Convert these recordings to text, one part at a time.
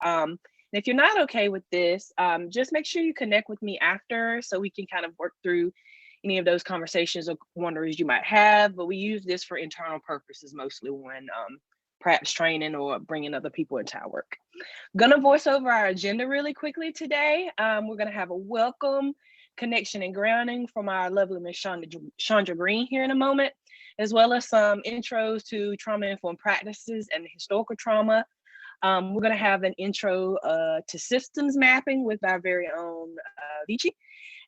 And if you're not okay with this, just make sure you connect with me after so we can kind of work through any of those conversations or wonders you might have. But we use this for internal purposes mostly when perhaps training or bringing other people into our work. Gonna voice over our agenda really quickly today. We're gonna have a welcome, connection, and grounding from our lovely Miss Chandra Green here in a moment, as well as some intros to trauma-informed practices and historical trauma. We're gonna have an intro to systems mapping with our very own Vici.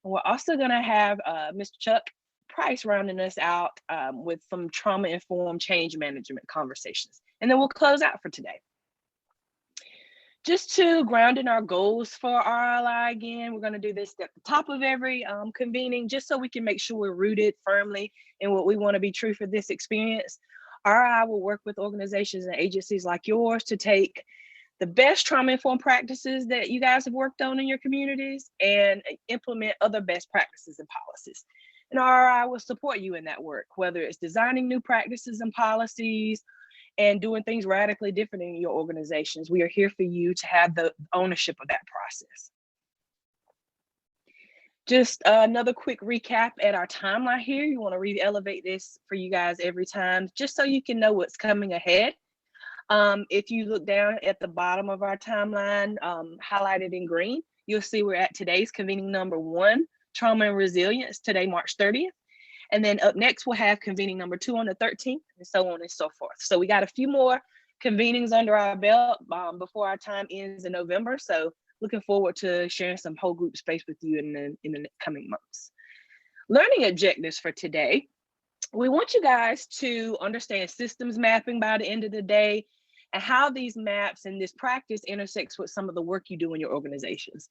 And we're also gonna have Mr. Chuck Price rounding us out with some trauma-informed change management conversations. And then we'll close out for today. Just to ground in our goals for RLI again, we're going to do this at the top of every convening, just so we can make sure we're rooted firmly in what we want to be true for this experience. RLI will work with organizations and agencies like yours to take the best trauma-informed practices that you guys have worked on in your communities and implement other best practices and policies. And RLI will support you in that work, whether it's designing new practices and policies, and doing things radically different in your organizations. We are here for you to have the ownership of that process. Just another quick recap at our timeline here. You want to re-elevate this for you guys every time, just so you can know what's coming ahead. If you look down at the bottom of our timeline, highlighted in green, you'll see we're at today's convening number 1, trauma and resilience, today, March 30th. And then up next, we'll have convening number 2 on the 13th, and so on and so forth. So we got a few more convenings under our belt before our time ends in November. So looking forward to sharing some whole group space with you in the coming months. Learning objectives for today. We want you guys to understand systems mapping by the end of the day and how these maps and this practice intersects with some of the work you do in your organizations.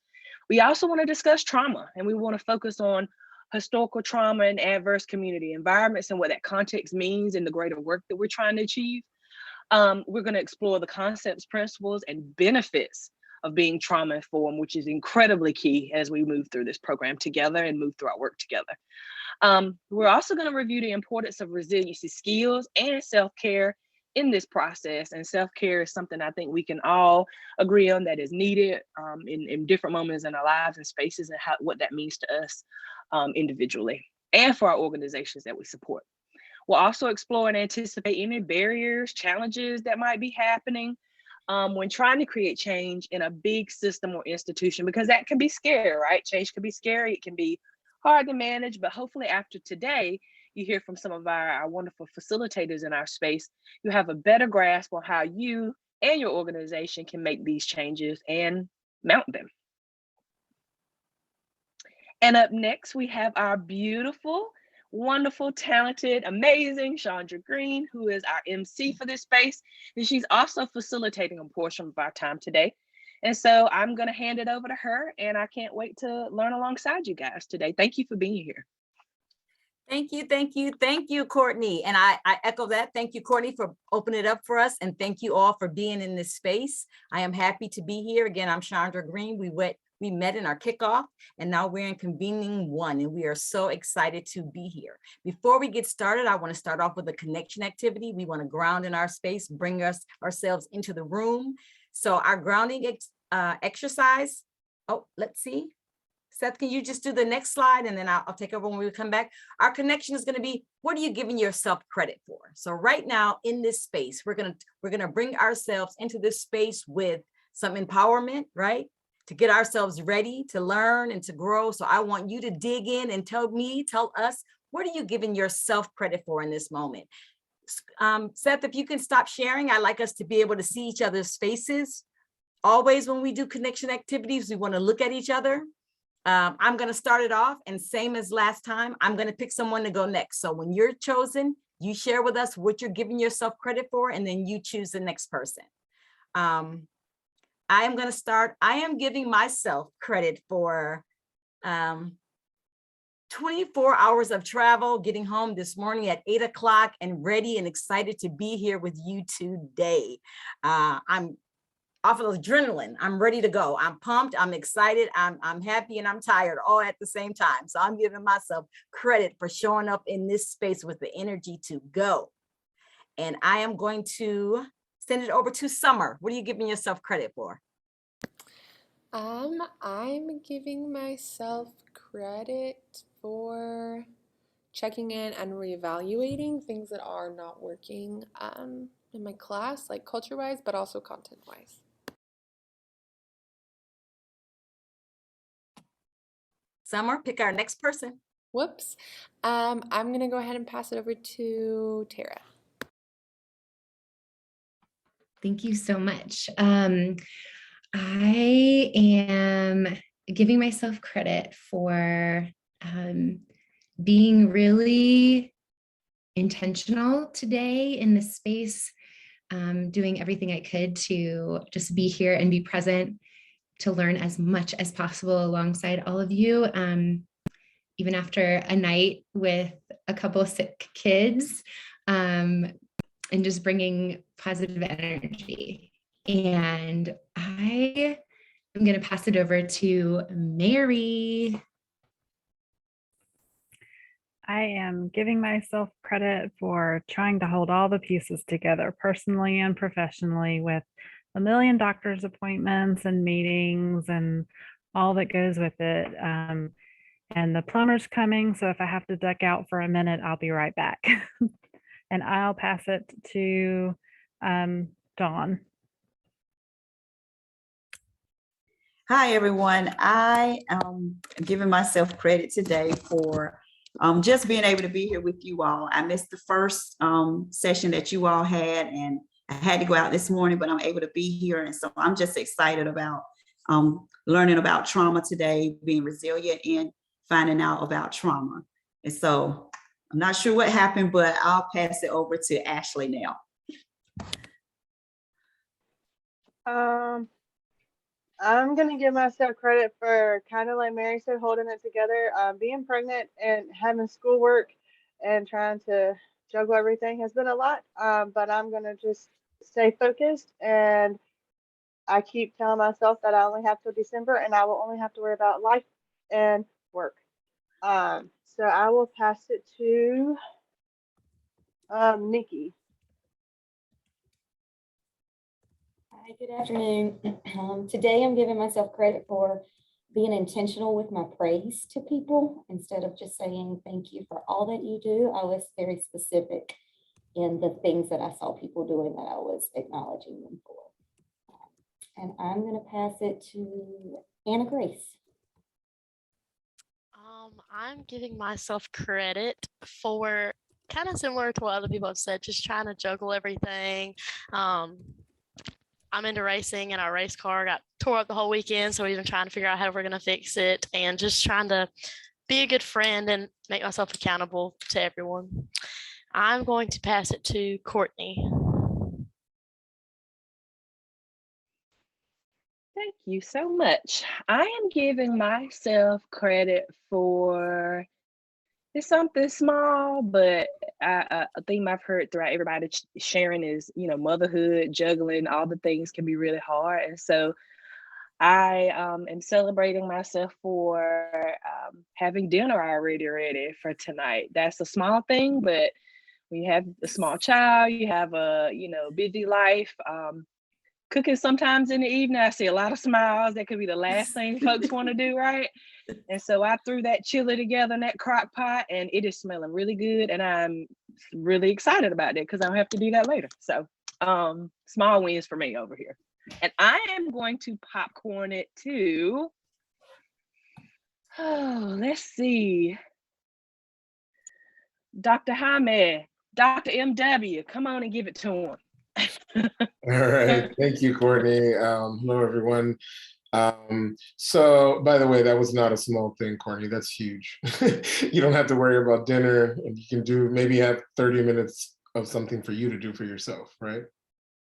We also want to discuss trauma, and we want to focus on historical trauma and adverse community environments and what that context means in the greater work that we're trying to achieve. We're going to explore the concepts, principles, and benefits of being trauma-informed, which is incredibly key as we move through this program together and move through our work together. We're also going to review the importance of resiliency skills and self-care in this process. And self-care is something I think we can all agree on that is needed in different moments in our lives and spaces, and what that means to us individually and for our organizations that we support. We'll also explore and anticipate any barriers, challenges that might be happening when trying to create change in a big system or institution, because that can be scary, right? Change can be scary. It can be hard to manage, but hopefully after today, you hear from some of our wonderful facilitators in our space, you have a better grasp on how you and your organization can make these changes and mount them. And up next, we have our beautiful, wonderful, talented, amazing Chandra Green, who is our MC for this space. And she's also facilitating a portion of our time today. And so I'm going to hand it over to her, and I can't wait to learn alongside you guys today. Thank you for being here. Thank you, Courtney. And I echo that. Thank you, Courtney, for opening it up for us. And thank you all for being in this space. I am happy to be here. Again, I'm Chandra Green. We met in our kickoff, and now we're in convening 1, and we are so excited to be here. Before we get started, I want to start off with a connection activity. We want to ground in our space, bring ourselves into the room. So our grounding exercise, let's see. Seth, can you just do the next slide, and then I'll take over when we come back. Our connection is going to be, what are you giving yourself credit for? So right now in this space, we're going to bring ourselves into this space with some empowerment, right? To get ourselves ready to learn and to grow. So I want you to dig in and tell us, what are you giving yourself credit for in this moment? Seth, if you can stop sharing, I'd like us to be able to see each other's faces. Always when we do connection activities, we want to look at each other. I'm going to start it off, and same as last time, I'm going to pick someone to go next. So when you're chosen, you share with us what you're giving yourself credit for, and then you choose the next person. I am going to start. I am giving myself credit for 24 hours of travel, getting home this morning at 8 o'clock and ready and excited to be here with you today. I'm off of adrenaline. I'm ready to go. I'm pumped. I'm excited. I'm happy, and I'm tired all at the same time. So I'm giving myself credit for showing up in this space with the energy to go. And I am going to send it over to Summer. What are you giving yourself credit for? I'm giving myself credit for checking in and reevaluating things that are not working in my class, like culture-wise, but also content-wise. Summer, pick our next person. Whoops. I'm gonna go ahead and pass it over to Tara. Thank you so much. I am giving myself credit for being really intentional today in this space, doing everything I could to just be here and be present, to learn as much as possible alongside all of you. Even after a night with a couple of sick kids, and just bringing positive energy. And I am going to pass it over to Mary. I am giving myself credit for trying to hold all the pieces together personally and professionally with a million doctor's appointments and meetings and all that goes with it. And the plumber's coming, so if I have to duck out for a minute, I'll be right back. And I'll pass it to Dawn. Hi, everyone. I am giving myself credit today for just being able to be here with you all. I missed the first session that you all had, and I had to go out this morning, but I'm able to be here. And so I'm just excited about learning about trauma today, being resilient and finding out about trauma. And so I'm not sure what happened, but I'll pass it over to Ashley now. I'm going to give myself credit for kind of like Mary said, holding it together. Being pregnant and having schoolwork and trying to juggle everything has been a lot, but I'm going to just stay focused. And I keep telling myself that I only have till December and I will only have to worry about life and work. So I will pass it to Nikki. Hi, good afternoon. Today I'm giving myself credit for being intentional with my praise to people instead of just saying thank you for all that you do. I was very specific in the things that I saw people doing that I was acknowledging them for. And I'm going to pass it to Anna Grace. I'm giving myself credit for kind of similar to what other people have said, just trying to juggle everything. I'm into racing and our race car got tore up the whole weekend. So we've been trying to figure out how we're going to fix it and just trying to be a good friend and make myself accountable to everyone. I'm going to pass it to Courtney. Thank you so much. I am giving myself credit for it's something small, but a theme I've heard throughout everybody sharing is, motherhood, juggling, all the things can be really hard. And so I am celebrating myself for having dinner already ready for tonight. That's a small thing, but when you have a small child, you have a, busy life. Cooking sometimes in the evening, I see a lot of smiles. That could be the last thing folks want to do, right? And so I threw that chili together in that crock pot and it is smelling really good. And I'm really excited about it because I don't have to do that later. So small wins for me over here. And I am going to popcorn it to, let's see. Dr. Jaime, Dr. MW, come on and give it to him. All right, thank you, Courtney. Hello, everyone. So, by the way, that was not a small thing, Courtney. That's huge. You don't have to worry about dinner, and you can maybe have 30 minutes of something for you to do for yourself, right?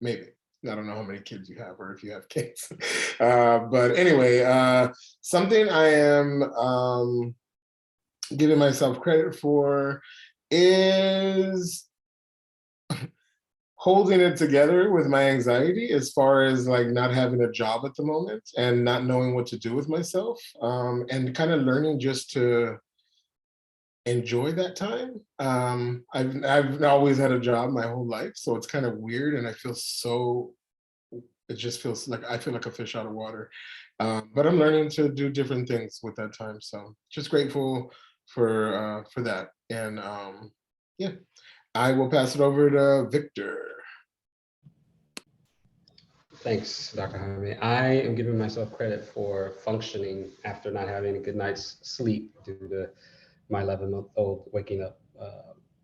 Maybe. I don't know how many kids you have or if you have kids. But anyway, something I am giving myself credit for is holding it together with my anxiety as far as like not having a job at the moment and not knowing what to do with myself, and kind of learning just to enjoy that time. I've always had a job my whole life, so it's kind of weird and I feel so it just feels like I feel like a fish out of water. But I'm learning to do different things with that time. So just grateful for that. And yeah, I will pass it over to Victor. Thanks, Dr. Jaime. I am giving myself credit for functioning after not having a good night's sleep due to my 11-month-old waking up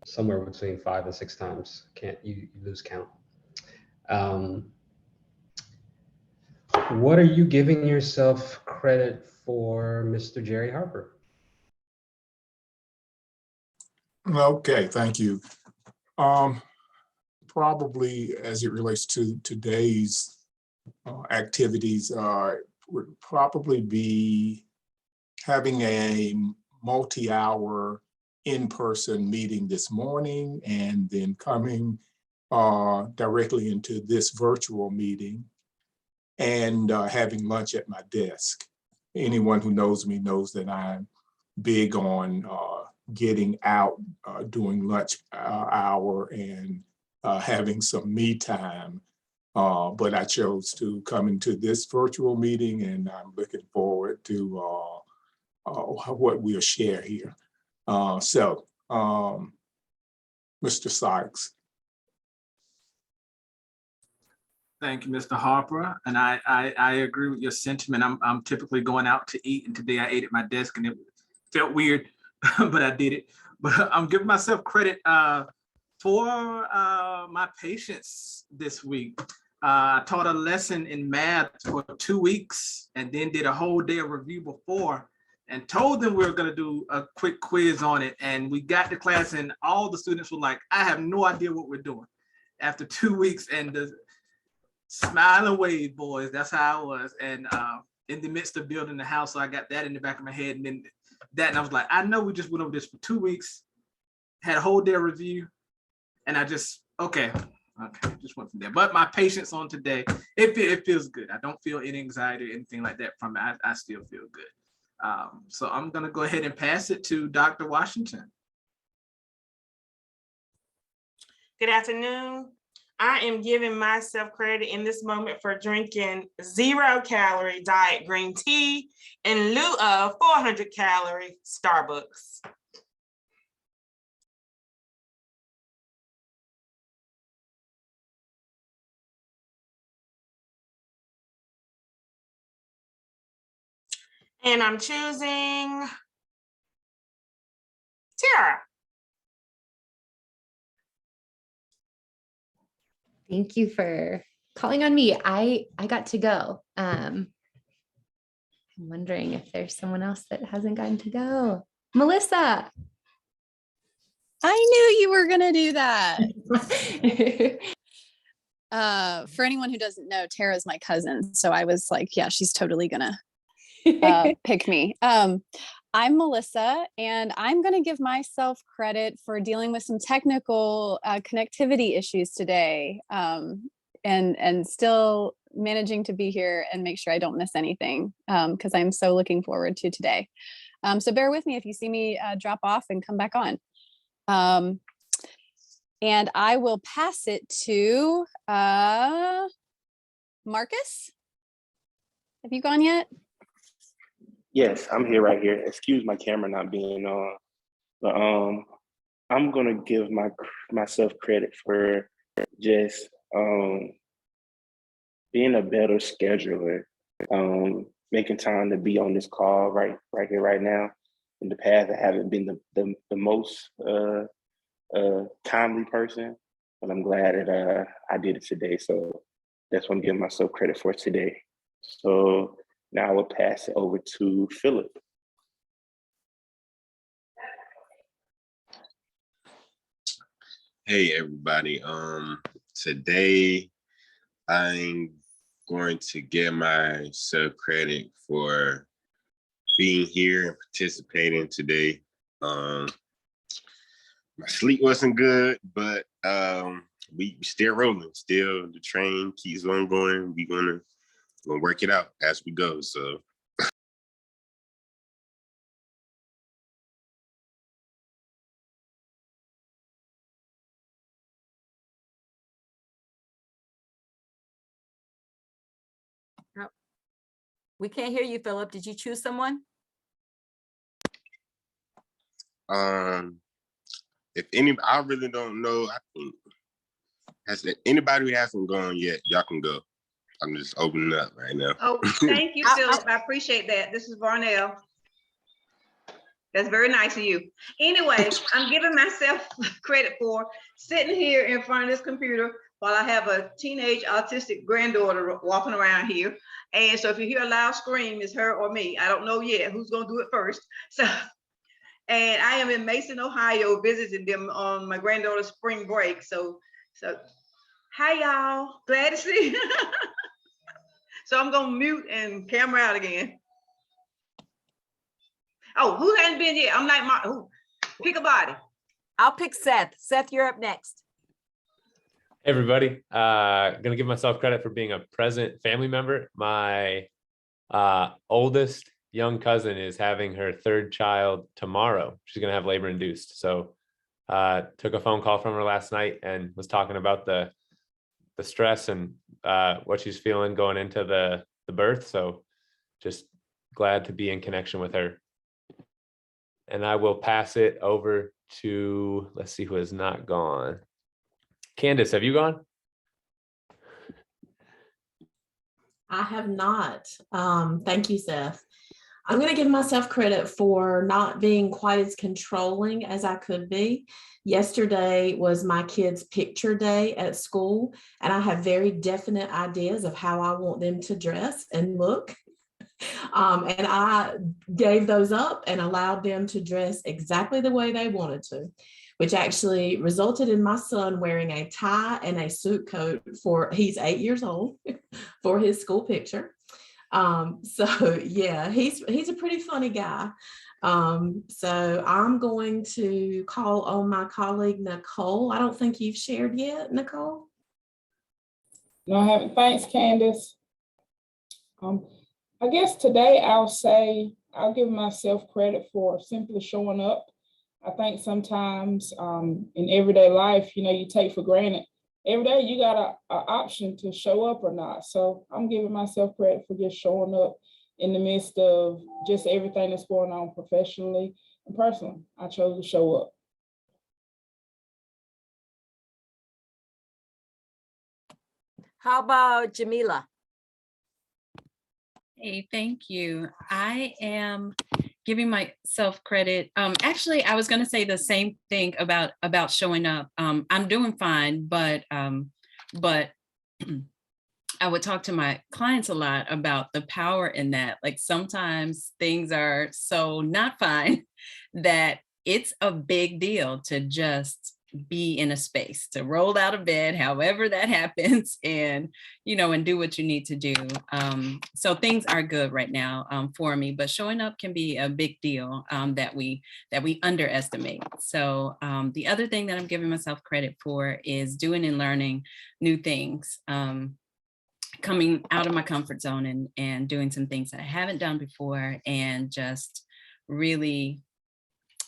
somewhere between 5 and 6 times. You lose count. What are you giving yourself credit for, Mr. Jerry Harper? Okay, thank you. Probably as it relates to today's activities, would probably be having a multi-hour in-person meeting this morning and then coming directly into this virtual meeting and having lunch at my desk. Anyone who knows me knows that I'm big on getting out during lunch hour and having some me time. But I chose to come into this virtual meeting, and I'm looking forward to what we'll share here. Mr. Sykes. Thank you, Mr. Harper. And I agree with your sentiment. I'm typically going out to eat, and today I ate at my desk, and it felt weird, but I did it. But I'm giving myself credit for my patience this week. I taught a lesson in math for 2 weeks and then did a whole day of review before and told them we were going to do a quick quiz on it. And we got to class and all the students were like, I have no idea what we're doing after 2 weeks. And the smile and wave, boys, that's how I was. And in the midst of building the house, so I got that in the back of my head. And then and I was like, I know we just went over this for 2 weeks, had a whole day of review. And I just, okay, just went from there. But my patience on today, it feels good. I don't feel any anxiety or anything like that from it. I still feel good. So I'm gonna go ahead and pass it to Dr. Washington. Good afternoon. I am giving myself credit in this moment for drinking 0-calorie diet green tea in lieu of 400-calorie Starbucks. And I'm choosing Tara. Thank you for calling on me. I got to go. I'm wondering if there's someone else that hasn't gotten to go. Melissa. I knew you were gonna do that. For anyone who doesn't know, Tara's my cousin. So I was like, yeah, she's totally gonna pick me. I'm Melissa, and I'm going to give myself credit for dealing with some technical connectivity issues today, and still managing to be here and make sure I don't miss anything, because I'm so looking forward to today. So bear with me if you see me drop off and come back on. And I will pass it to Marcus. Have you gone yet? Yes, I'm here right here. Excuse my camera not being on, but I'm gonna give myself credit for just being a better scheduler, making time to be on this call right here, right now. In the past, I haven't been the most timely person, but I'm glad that I did it today. So that's what I'm giving myself credit for today. So now I will pass it over to Philip. Hey everybody. Today I'm going to give myself credit for being here and participating today. My sleep wasn't good, but we still rolling. Still the train keeps on going. We're gonna work it out as we go. So We can't hear you, Philip. Did you choose someone? If any, I really don't know. I think anybody who hasn't gone yet, y'all can go. I'm just opening up right now. Oh, thank you, Philip. I appreciate that. This is Varnell. That's very nice of you. Anyway, I'm giving myself credit for sitting here in front of this computer while I have a teenage autistic granddaughter walking around here. And so if you hear a loud scream, it's her or me. I don't know yet who's gonna do it first. So, and I am in Mason, Ohio, visiting them on my granddaughter's spring break. So hi y'all, glad to see you. So I'm gonna mute and camera out again. Oh, who hasn't been yet? I'm like, pick a body. I'll pick Seth. Seth, you're up next. Hey everybody, gonna give myself credit for being a present family member. My oldest young cousin is having her third child tomorrow. She's gonna have labor induced. So took a phone call from her last night and was talking about the stress and what she's feeling going into the birth. So just glad to be in connection with her. And I will pass it over to, let's see who has not gone. Candace, have you gone? I have not. Thank you, Seth. I'm going to give myself credit for not being quite as controlling as I could be. Yesterday was my kids' picture day at school, and I have very definite ideas of how I want them to dress and look. And I gave those up and allowed them to dress exactly the way they wanted to, which actually resulted in my son wearing a tie and a suit coat he's 8 years old, for his school picture. So yeah, he's a pretty funny guy. So I'm going to call on my colleague, Nicole. I don't think you've shared yet, Nicole. No, I haven't. Thanks, Candace. I guess today I'll give myself credit for simply showing up. I think sometimes in everyday life, you take for granted. Every day you got an option to show up or not. So I'm giving myself credit for just showing up in the midst of just everything that's going on professionally and personally. I chose to show up. How about Jamila? Hey, thank you. I am giving myself credit. Actually, I was going to say the same thing about showing up. I'm doing fine, but I would talk to my clients a lot about the power in that. Like sometimes things are so not fine that it's a big deal to just be in a space, to roll out of bed, however that happens, and and do what you need to do. So things are good right now for me, but showing up can be a big deal that we underestimate. So the other thing that I'm giving myself credit for is doing and learning new things, coming out of my comfort zone and doing some things that I haven't done before, and just really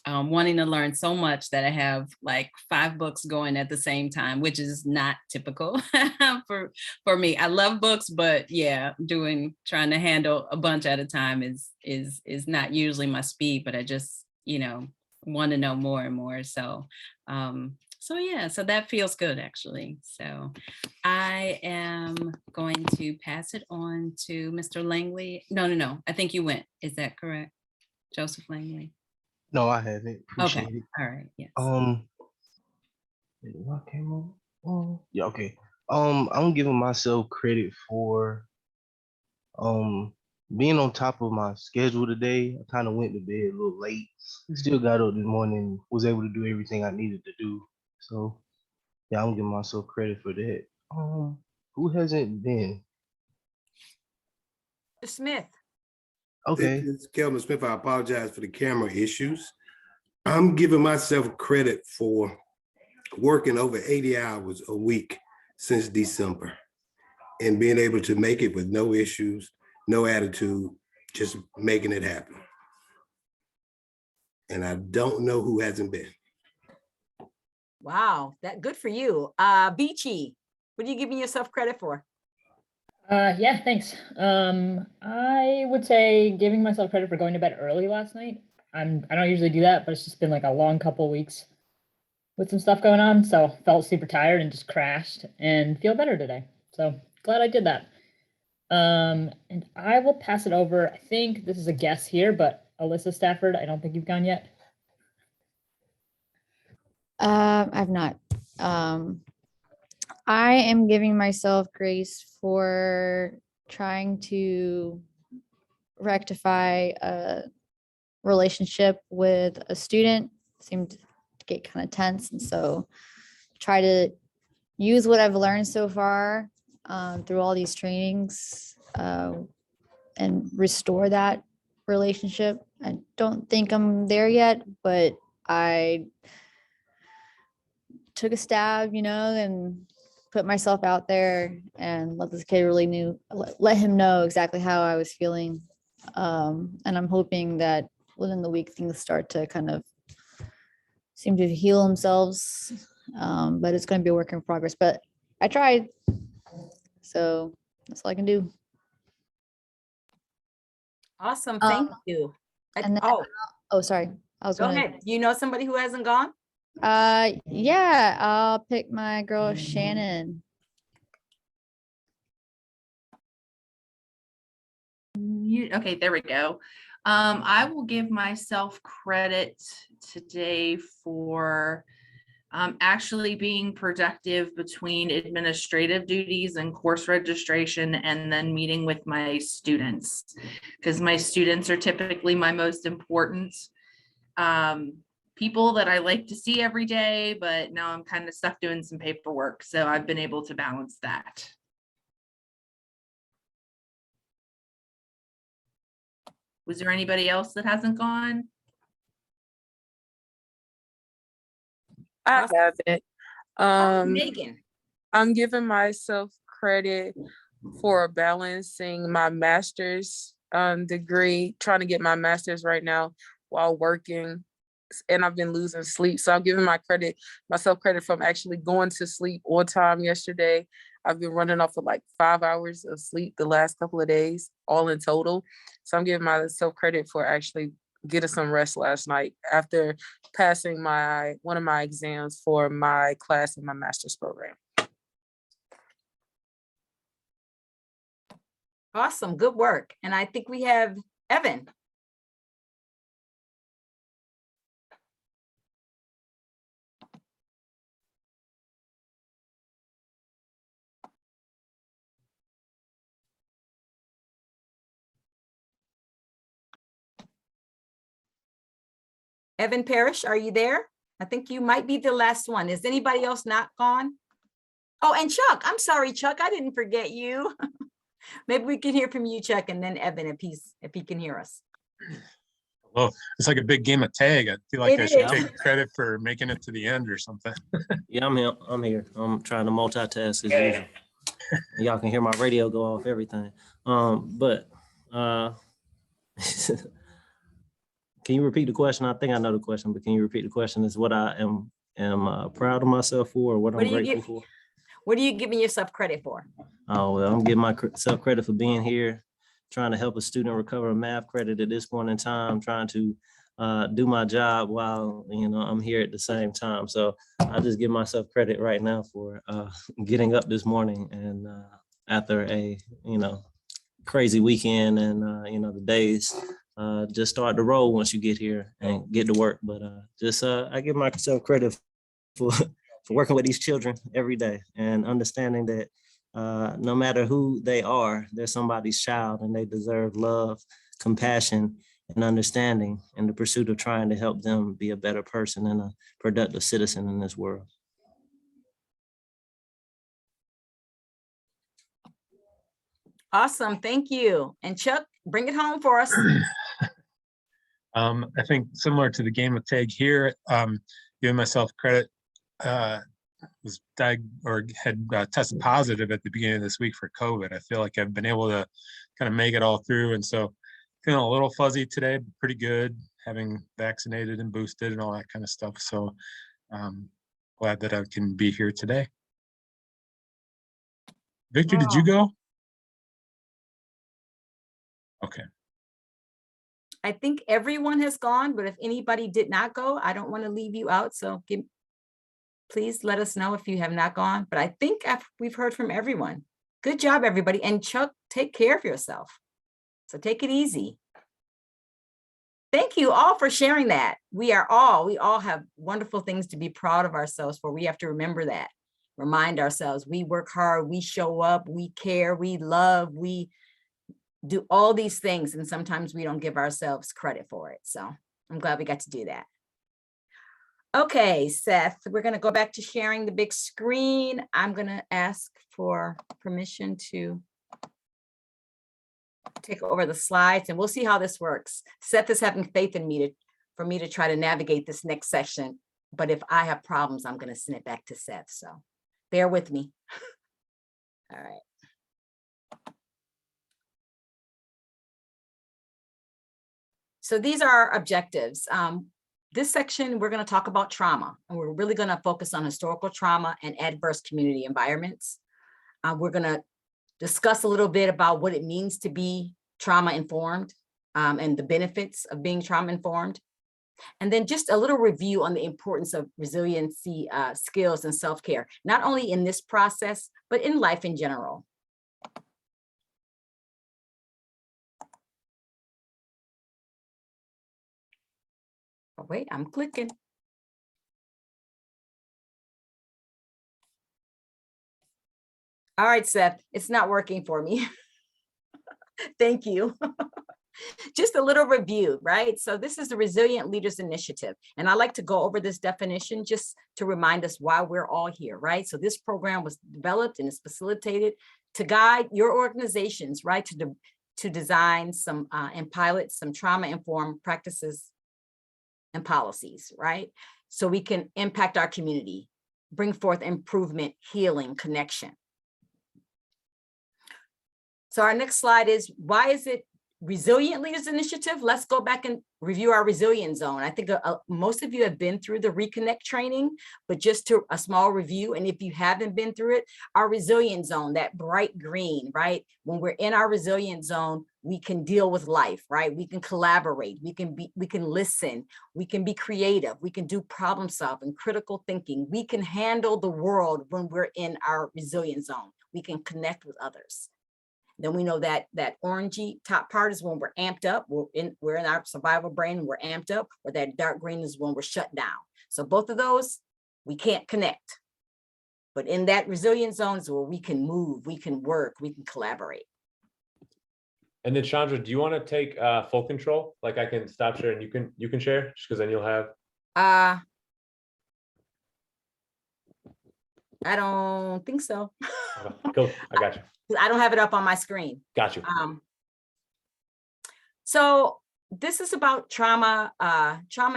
wanting to learn so much that I have like 5 books going at the same time, which is not typical for me. I love books, but yeah, trying to handle a bunch at a time is not usually my speed, but I just, want to know more and more. So yeah, so that feels good actually. So I am going to pass it on to Mr. Langley. No. I think you went. Is that correct? Joseph Langley? No, I haven't. Appreciate Okay. it. All right. Yes. What came on? Yeah, okay. I'm giving myself credit for being on top of my schedule today. I kind of went to bed a little late. Still got up this morning, was able to do everything I needed to do. So yeah, I'm giving myself credit for that. Who hasn't been? Smith. Okay. This is Kelvin Smith. I apologize for the camera issues. I'm giving myself credit for working over 80 hours a week since December and being able to make it with no issues, no attitude, just making it happen. And I don't know who hasn't been. Wow, that good for you. Beachy, what are you giving yourself credit for? Yeah, thanks. I would say giving myself credit for going to bed early last night. I don't usually do that, but it's just been like a long couple weeks with some stuff going on, so felt super tired and just crashed and feel better today. So glad I did that. And I will pass it over. I think this is a guess here, but Alyssa Stafford, I don't think you've gone yet. I've not. I am giving myself grace for trying to rectify a relationship with a student. Seemed to get kind of tense, and so try to use what I've learned so far through all these trainings and restore that relationship. I don't think I'm there yet, but I took a stab, and put myself out there and let this kid let him know exactly how I was feeling. And I'm hoping that within the week things start to kind of seem to heal themselves. But it's going to be a work in progress, but I tried. So that's all I can do. Awesome, thank you. Sorry. I was Go gonna. ahead. You know somebody who hasn't gone? Yeah, I'll pick my girl Shannon. Okay, there we go. I will give myself credit today for actually being productive between administrative duties and course registration, and then meeting with my students, because my students are typically my most important people that I like to see every day, but now I'm kind of stuck doing some paperwork. So I've been able to balance that. Was there anybody else that hasn't gone? I have it. Megan. I'm giving myself credit for balancing my master's degree, trying to get my master's right now while working. And I've been losing sleep. So I'm giving myself credit from actually going to sleep on time yesterday. I've been running off of like 5 hours of sleep the last couple of days, all in total. So I'm giving myself credit for actually getting some rest last night after passing one of my exams for my class in my master's program. Awesome, good work. And I think we have Evan. Evan Parrish, are you there? I think you might be the last one. Is anybody else not gone? Oh, and Chuck, I'm sorry, Chuck, I didn't forget you. Maybe we can hear from you, Chuck, and then Evan, if he can hear us. Well, it's like a big game of tag. I feel like I should take credit for making it to the end or something. Yeah, I'm here. I'm trying to multitask as usual. Y'all can hear my radio go off, everything. Can you repeat the question? I think I know the question, but can you repeat the question? Is what I am proud of myself for, or what I'm grateful for? What are you giving yourself credit for? Oh, well, I'm giving myself credit for being here, trying to help a student recover a math credit at this point in time, trying to do my job while, I'm here at the same time. So I just give myself credit right now for getting up this morning and after a, crazy weekend and, the days just start to roll once you get here and get to work. But I give myself credit for working with these children every day and understanding that no matter who they are, they're somebody's child and they deserve love, compassion, and understanding in the pursuit of trying to help them be a better person and a productive citizen in this world. Awesome, thank you. And Chuck, bring it home for us. I think similar to the game of tag here, giving myself credit, was had tested positive at the beginning of this week for COVID. I feel like I've been able to kind of make it all through. And so feeling a little fuzzy today, but pretty good, having vaccinated and boosted and all that kind of stuff. So glad that I can be here today. Victor, did you go? Okay. I think everyone has gone, but if anybody did not go, I don't want to leave you out. So please let us know if you have not gone. But I think we've heard from everyone. Good job, everybody. And Chuck, take care of yourself. So take it easy. Thank you all for sharing that. We all have wonderful things to be proud of ourselves for. We have to remember that. Remind ourselves, we work hard, we show up, we care, we love, we do all these things, and sometimes we don't give ourselves credit for it. So I'm glad we got to do that. Okay, Seth, we're going to go back to sharing the big screen. I'm going to ask for permission to take over the slides, and we'll see how this works. Seth is having faith in me for me to try to navigate this next section. But if I have problems, I'm going to send it back to Seth. So bear with me. All right. So these are our objectives. This section, we're going to talk about trauma, and we're really going to focus on historical trauma and adverse community environments. We're going to discuss a little bit about what it means to be trauma informed and the benefits of being trauma informed. And then just a little review on the importance of resiliency skills and self-care, not only in this process, but in life in general. Oh, wait, I'm clicking. All right, Seth, it's not working for me. Thank you. Just a little review, right? So this is the Resilient Leaders Initiative. And I like to go over this definition just to remind us why we're all here, right? So this program was developed and is facilitated to guide your organizations, right? To design some and pilot some trauma-informed practices and policies, right? So we can impact our community, bring forth improvement, healing, connection. So our next slide is, why is it Resilient Leaders Initiative? Let's go back and review our resilience zone. I think most of you have been through the Reconnect training, but just to a small review. And if you haven't been through it, our resilience zone, that bright green, right? When we're in our resilience zone, we can deal with life, right? We can collaborate, we can listen, we can be creative, we can do problem solving, critical thinking. We can handle the world when we're in our resilience zone. We can connect with others. Then we know that orangey top part is when we're amped up. We're in our survival brain, we're amped up, or that dark green is when we're shut down. So both of those, we can't connect. But in that resilience zone is where we can move, we can work, we can collaborate. And then Chandra, do you want to take full control? Like I can stop share and you can share, just because then you'll have. I don't think so. Cool, I got you. I don't have it up on my screen. Got you. So this is about trauma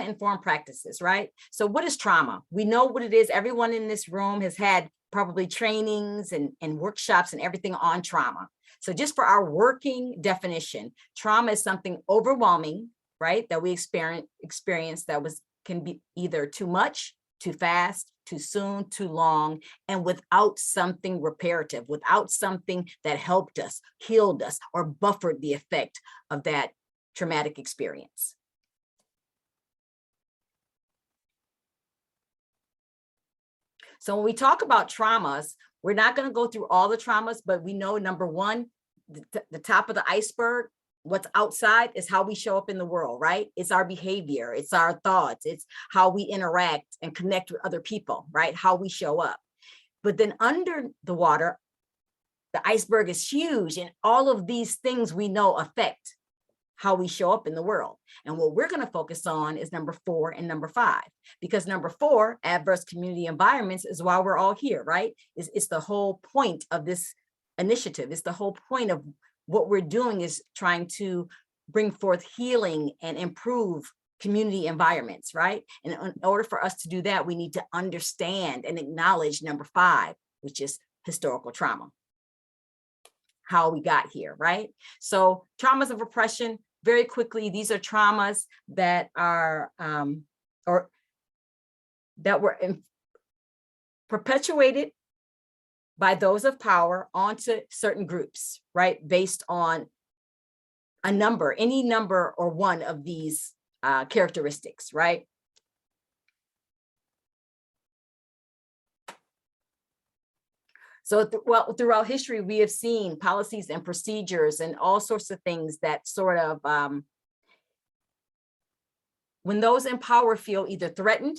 informed practices, right? So what is trauma? We know what it is. Everyone in this room has had probably trainings and workshops and everything on trauma. So just for our working definition, trauma is something overwhelming, right? That we experience that can be either too much, too fast, too soon, too long, and without something reparative, without something that helped us, healed us, or buffered the effect of that traumatic experience. So when we talk about traumas, we're not going to go through all the traumas, but we know, number one, the top of the iceberg, what's outside is how we show up in the world, right? It's our behavior, it's our thoughts, it's how we interact and connect with other people, right? How we show up. But then under the water, the iceberg is huge, and all of these things we know affect how we show up in the world. And what we're going to focus on is number 4 and number 5, because number 4, adverse community environments, is why we're all here, right? It's the whole point of this initiative. It's the whole point of what we're doing, is trying to bring forth healing and improve community environments, right? And in order for us to do that, we need to understand and acknowledge number 5, which is historical trauma, how we got here, right? So traumas of oppression, very quickly, these are traumas that are, or that were perpetuated by those of power onto certain groups, right? Based on a number, any number or one of these characteristics, right? So throughout history, we have seen policies and procedures and all sorts of things that sort of, when those in power feel either threatened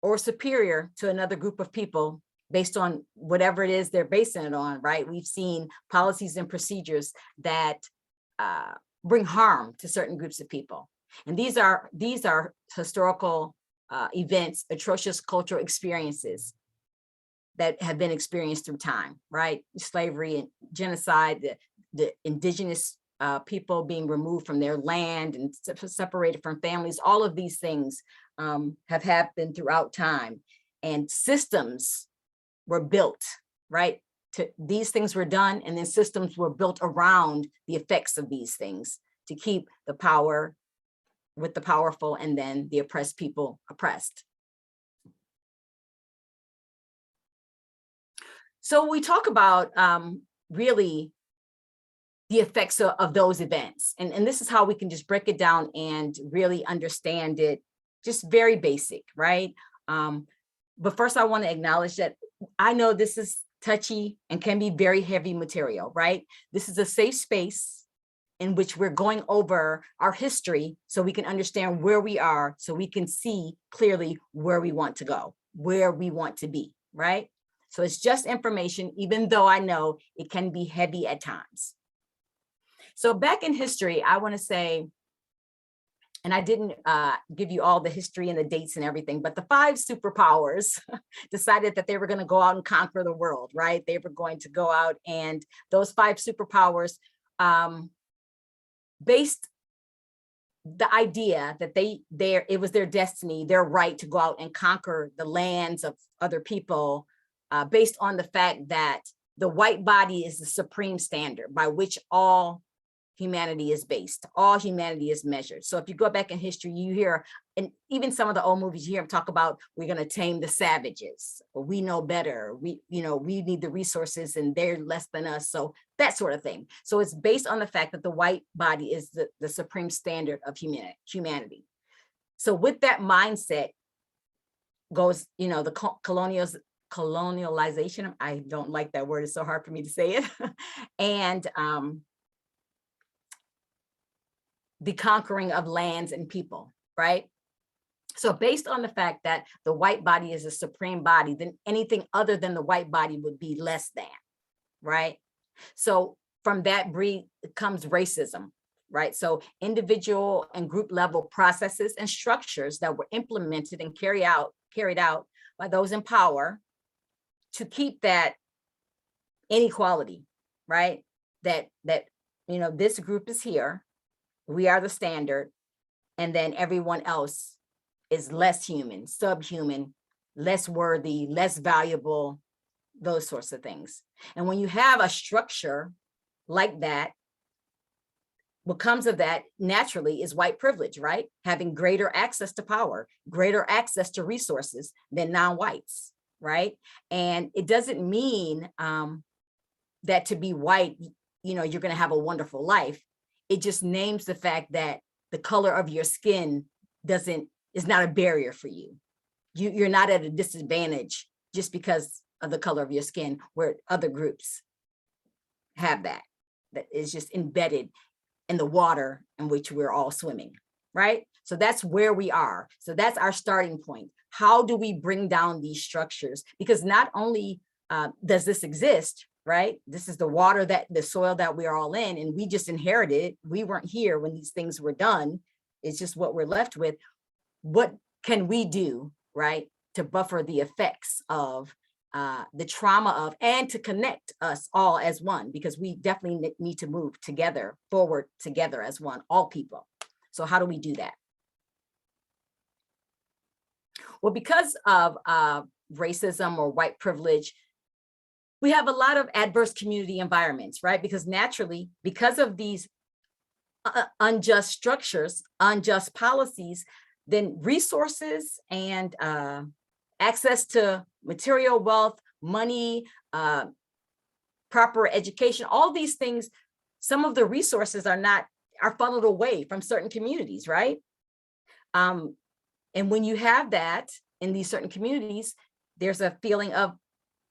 or superior to another group of people based on whatever it is they're basing it on, right? We've seen policies and procedures that bring harm to certain groups of people. And these are historical events, atrocious cultural experiences that have been experienced through time, right? Slavery and genocide, the indigenous people being removed from their land and separated from families, all of these things have happened throughout time. And systems were built, right? These things were done, and then systems were built around the effects of these things to keep the power with the powerful and then the oppressed people oppressed. So we talk about really the effects of those events. And this is how we can just break it down and really understand it, just very basic, right? But first I want to acknowledge that I know this is touchy and can be very heavy material, right? This is a safe space in which we're going over our history so we can understand where we are, so we can see clearly where we want to go, where we want to be, right? So it's just information, even though I know it can be heavy at times. So back in history, I want to say, and I didn't give you all the history and the dates and everything, but the 5 superpowers decided that they were going to go out and conquer the world, right? They were going to go out, and those 5 superpowers based the idea that it was their destiny, their right to go out and conquer the lands of other people, based on the fact that the white body is the supreme standard by which all humanity is based, all humanity is measured. So if you go back in history, you hear, and even some of the old movies, you hear them talk about, we're going to tame the savages, or we know better, we need the resources and they're less than us, so that sort of thing. So it's based on the fact that the white body is the supreme standard of humanity. So with that mindset goes, the colonialization, I don't like that word, it's so hard for me to say it, and the conquering of lands and people, right? So based on the fact that the white body is a supreme body, then anything other than the white body would be less than, right? So from that breed comes racism, right? So individual and group level processes and structures that were implemented and carried out by those in power to keep that inequality, right? That this group is here, we are the standard, and then everyone else is less human, subhuman, less worthy, less valuable, those sorts of things. And when you have a structure like that, what comes of that naturally is white privilege, right? Having greater access to power, greater access to resources than non-whites, right? And it doesn't mean that to be white, you're going to have a wonderful life. It just names the fact that the color of your skin is not a barrier for you. You're not at a disadvantage just because of the color of your skin, where other groups have that is just embedded in the water in which we're all swimming, right? So that's where we are. So that's our starting point. How do we bring down these structures? Because not only does this exist, right? This is the soil that we're all in, and we just inherited it. We weren't here when these things were done. It's just what we're left with. What can we do, right, to buffer the effects of the trauma of, and to connect us all as one, because we definitely need to move together, forward together as one, all people. So how do we do that? Well, because of racism or white privilege, we have a lot of adverse community environments, right? Because naturally, because of these unjust structures, unjust policies, then resources and access to material wealth, money, proper education, all these things, some of the resources are not are funneled away from certain communities, right? And when you have that in these certain communities, there's a feeling of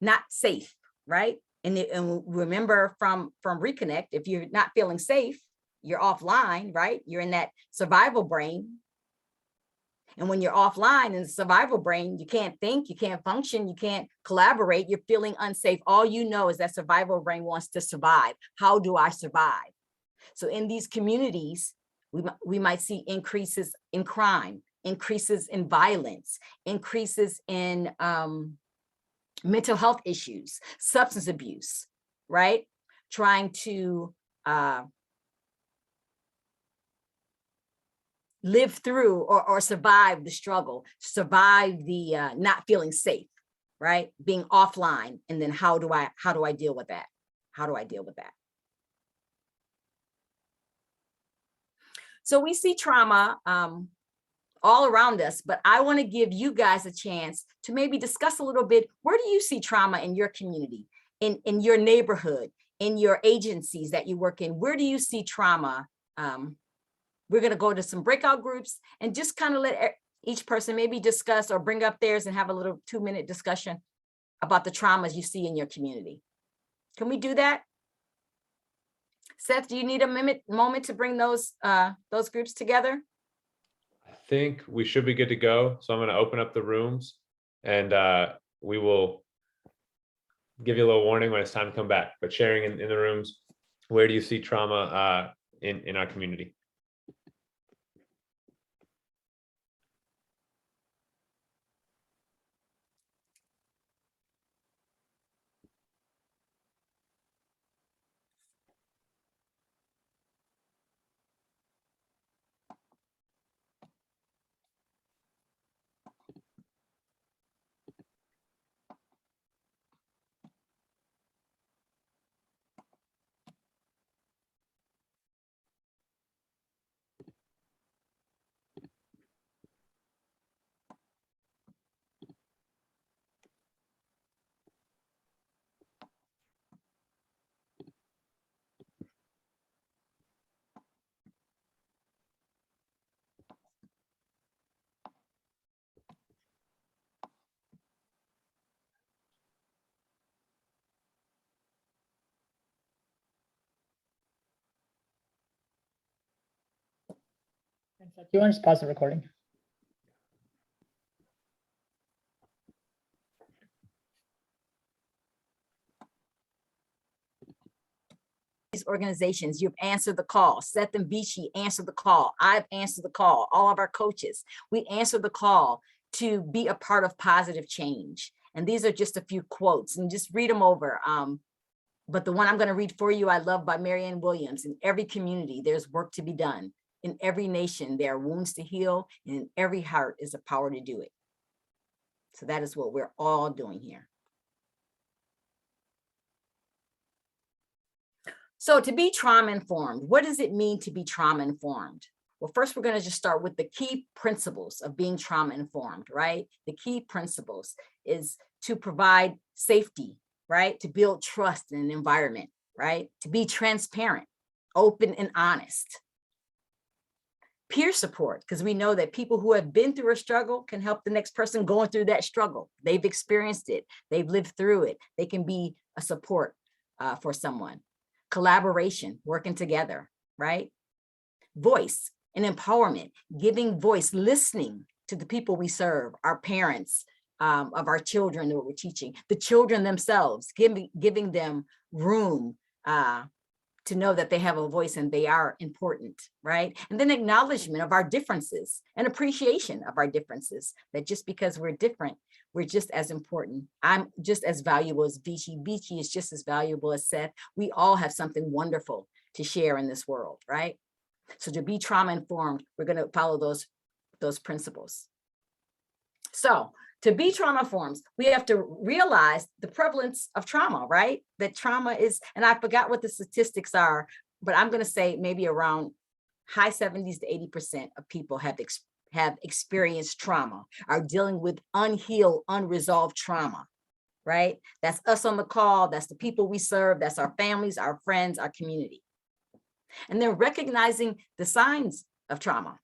not safe, right? And remember from Reconnect, if you're not feeling safe, you're offline, right? You're in that survival brain. And when you're offline in the survival brain, you can't think, you can't function, you can't collaborate, you're feeling unsafe. All you know is that survival brain wants to survive. How do I survive? So in these communities, we might see increases in crime, increases in violence, increases in mental health issues, substance abuse, right? Trying to live through or survive the struggle, survive the not feeling safe, right? Being offline. And then how do I deal with that? How do I deal with that? So we see trauma all around us, but I want to give you guys a chance to maybe discuss a little bit, where do you see trauma in your community, in your neighborhood, in your agencies that you work in? Where do you see trauma? We're going to go to some breakout groups and just kind of let each person maybe discuss or bring up theirs and have a little 2-minute discussion about the traumas you see in your community. Can we do that? Seth, do you need a moment to bring those groups together? I think we should be good to go. So I'm going to open up the rooms and we will give you a little warning when it's time to come back. But sharing in the rooms, where do you see trauma in our community? Do you want to just pause the recording? These organizations, you've answered the call. Seth and Vichy answered the call. I've answered the call. All of our coaches, we answered the call to be a part of positive change. And these are just a few quotes, and just read them over. But the one I'm going to read for you, I love, by Marianne Williams. In every community, there's work to be done. In every nation, there are wounds to heal, and in every heart is a power to do it. So that is what we're all doing here. So to be trauma informed, what does it mean to be trauma informed? Well, first, we're going to just start with the key principles of being trauma informed, right? The key principles is to provide safety, right? To build trust in an environment, right? To be transparent, open, and honest. Peer support, because we know that people who have been through a struggle can help the next person going through that struggle. They've experienced it. They've lived through it. They can be a support for someone. Collaboration, working together, right? Voice and empowerment, giving voice, listening to the people we serve, our parents, of our children that we're teaching, the children themselves, giving them room to know that they have a voice and they are important, right? And then acknowledgement of our differences and appreciation of our differences, that just because we're different, we're just as important. I'm just as valuable as Vichy. Vichy is just as valuable as Seth. We all have something wonderful to share in this world, right? So to be trauma informed, we're going to follow those principles. So to be trauma informed, we have to realize the prevalence of trauma, right? That trauma is, and I forgot what the statistics are, but I'm going to say maybe around high 70s to 80% of people have experienced trauma, are dealing with unhealed, unresolved trauma, right? That's us on the call. That's the people we serve. That's our families, our friends, our community. And then recognizing the signs of trauma,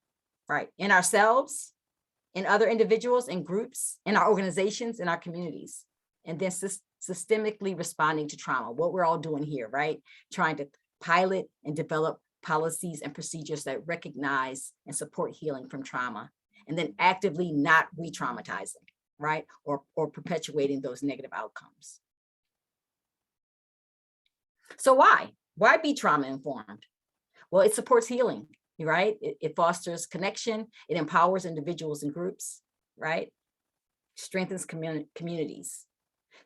right? In ourselves, in other individuals, in groups, in our organizations, in our communities. And then systemically responding to trauma, what we're all doing here, right? Trying to pilot and develop policies and procedures that recognize and support healing from trauma, and then actively not re-traumatizing, right? Or perpetuating those negative outcomes. So why? Why be trauma informed? Well, it supports healing, right? It fosters connection, it empowers individuals and groups, right? Strengthens communities.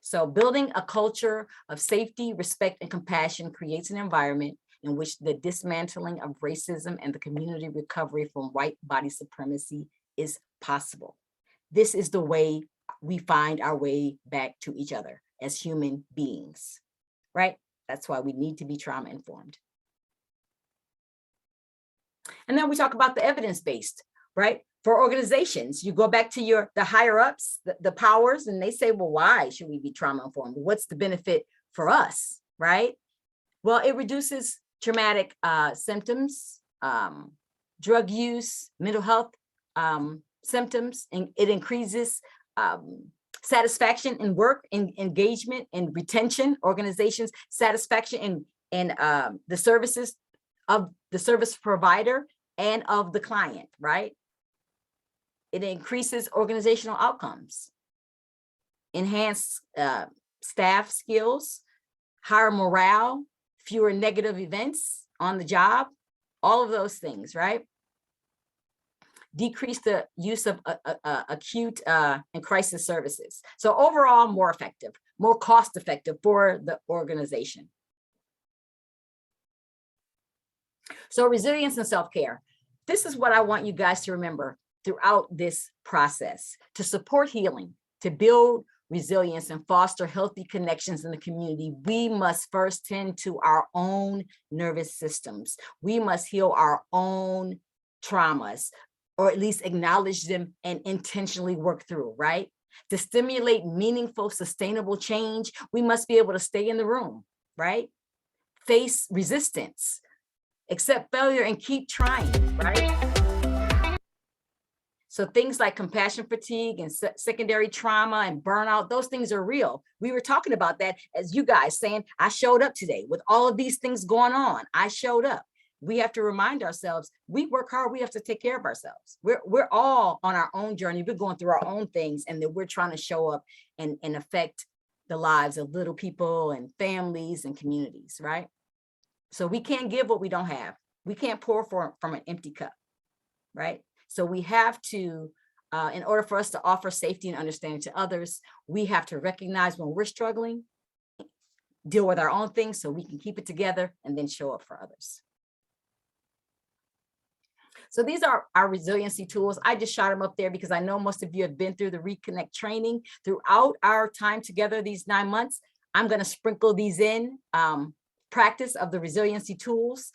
So building a culture of safety, respect, and compassion creates an environment in which the dismantling of racism and the community recovery from white body supremacy is possible. This is the way we find our way back to each other as human beings, right? That's why we need to be trauma informed. And then we talk about the evidence-based, right? For organizations, you go back to the higher ups, the powers, and they say, well, why should we be trauma informed? What's the benefit for us, right? Well, it reduces traumatic symptoms, drug use, mental health symptoms, and it increases satisfaction in work, in engagement, and retention, organizations, satisfaction in the services of the service provider and of the client, right? It increases organizational outcomes, enhance staff skills, higher morale, fewer negative events on the job, all of those things, right? Decrease the use of acute and crisis services. So overall, more effective, more cost effective for the organization. So resilience and self-care. This is what I want you guys to remember throughout this process. To support healing, to build resilience and foster healthy connections in the community, we must first tend to our own nervous systems. We must heal our own traumas, or at least acknowledge them and intentionally work through, right? To stimulate meaningful, sustainable change, we must be able to stay in the room, right? Face resistance, accept failure, and keep trying, right? So things like compassion fatigue and secondary trauma and burnout, those things are real. We were talking about that as you guys saying, I showed up today with all of these things going on. I showed up. We have to remind ourselves, we work hard, we have to take care of ourselves. We're all on our own journey. We're going through our own things, and then we're trying to show up and affect the lives of little people and families and communities, right? So we can't give what we don't have. We can't pour from an empty cup, right? So we have to, in order for us to offer safety and understanding to others, we have to recognize when we're struggling, deal with our own things so we can keep it together, and then show up for others. So these are our resiliency tools. I just shot them up there because I know most of you have been through the Reconnect training. Throughout our time together, these 9 months, I'm going to sprinkle these in, practice of the resiliency tools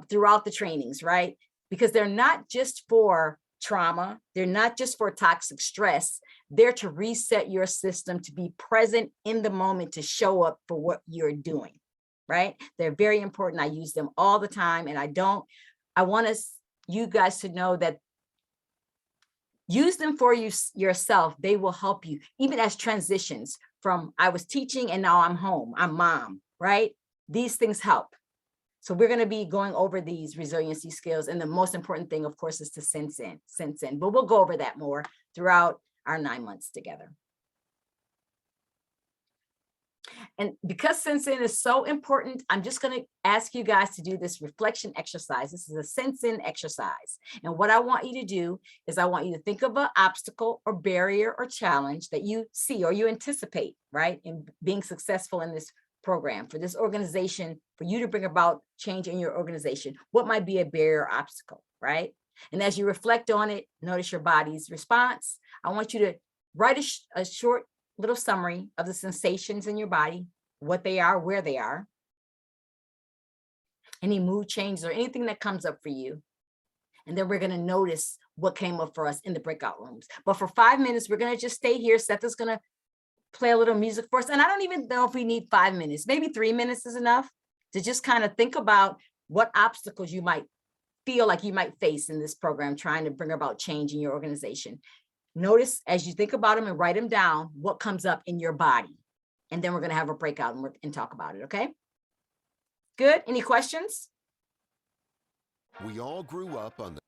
throughout the trainings, right? Because they're not just for trauma, they're not just for toxic stress, they're to reset your system to be present in the moment, to show up for what you're doing, right? They're very important. I use them all the time, and I want you guys to know that use them for yourself. They will help you, even as transitions from I was teaching and now I'm home, I'm mom, right? These things help. So we're going to be going over these resiliency skills. And the most important thing, of course, is to sense in, but we'll go over that more throughout our 9 months together. And because sense in is so important, I'm just going to ask you guys to do this reflection exercise. This is a sense in exercise. And what I want you to do is I want you to think of an obstacle or barrier or challenge that you see or you anticipate, right, in being successful in this program, for this organization, for you to bring about change in your organization. What might be a barrier or obstacle, right? And as you reflect on it, notice your body's response. I want you to write a short little summary of the sensations in your body, what they are, where they are, any mood changes or anything that comes up for you. And then we're going to notice what came up for us in the breakout rooms. But for 5 minutes, we're going to just stay here. Seth is going to play a little music for us. And I don't even know if we need 5 minutes. Maybe 3 minutes is enough to just kind of think about what obstacles you might feel like you might face in this program, trying to bring about change in your organization. Notice as you think about them and write them down, what comes up in your body. And then we're going to have a breakout and talk about it, okay? Good. Any questions? We all grew up on the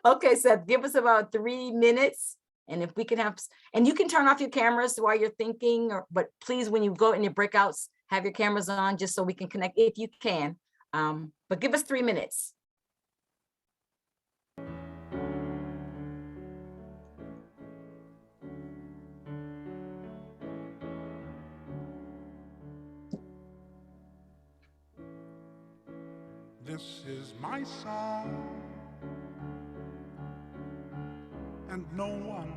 Okay, Seth, give us about 3 minutes. And if we can have, and you can turn off your cameras while you're thinking, but please, when you go in your breakouts, have your cameras on just so we can connect if you can. But give us 3 minutes. This is my song, and no one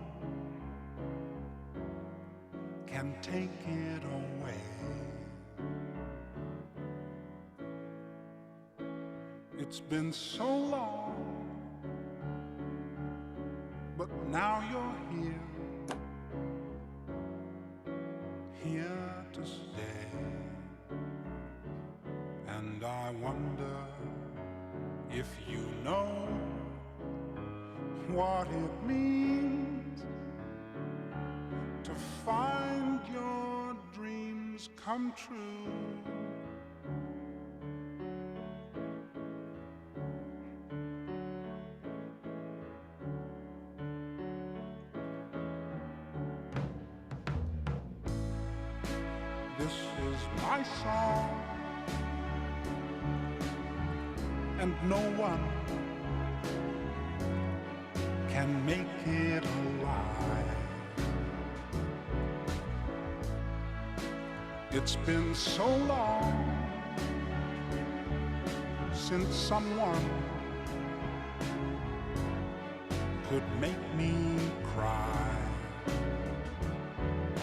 can take it away. It's been so long, but now you're here to stay. And I wonder if you know what it means to find your dreams come true. This is my song, and no one can make it alive. It's been so long since someone could make me cry.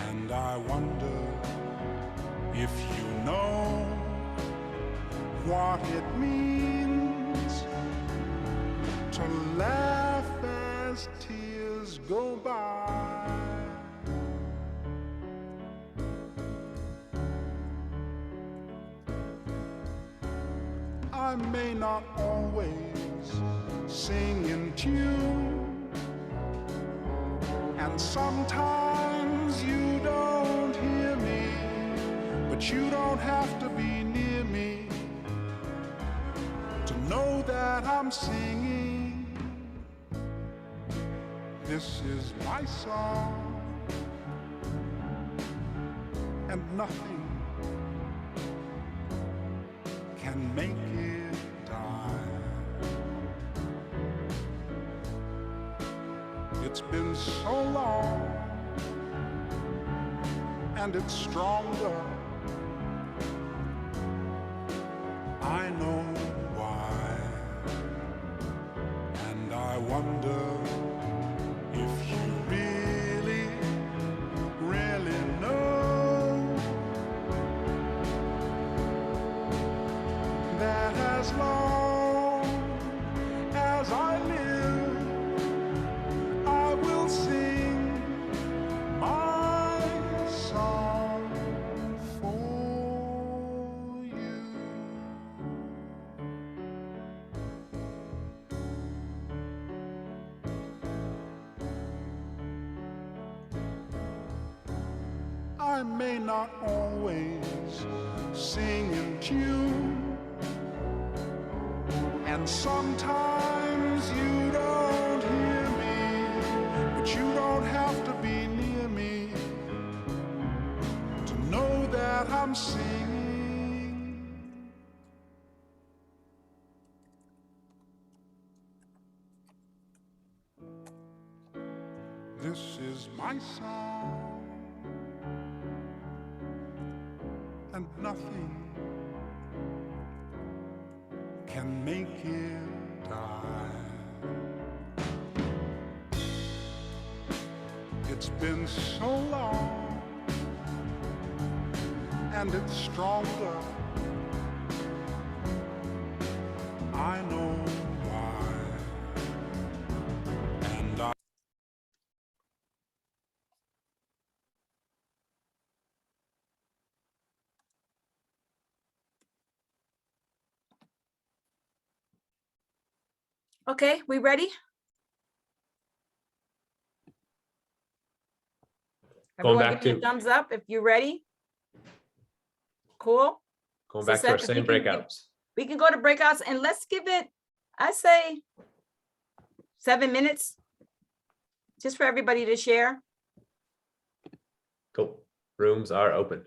And I wonder if you know what it means to laugh as tears go by. I may not always sing in tune, and sometimes you don't hear me, but you don't have to be near me to know that I'm singing. This is my song, and nothing can make it die. It's been so long, and it's stronger. I know why, and I wonder if you really, really know that as long as I live, I will sing my song for you. I may not always sing in tune, and sometimes you don't hear me, but you don't have to be near me to know that I'm singing. This is my song, and nothing can make it die. It's been so long, and it's stronger. I know why, and I Okay, we ready? Going Everyone back give me a to thumbs up if you're ready. Cool. going So back to our Seth, if same you can give- breakouts. We can go to breakouts and let's give it, I say 7 minutes. Just for everybody to share. Cool. Rooms are open.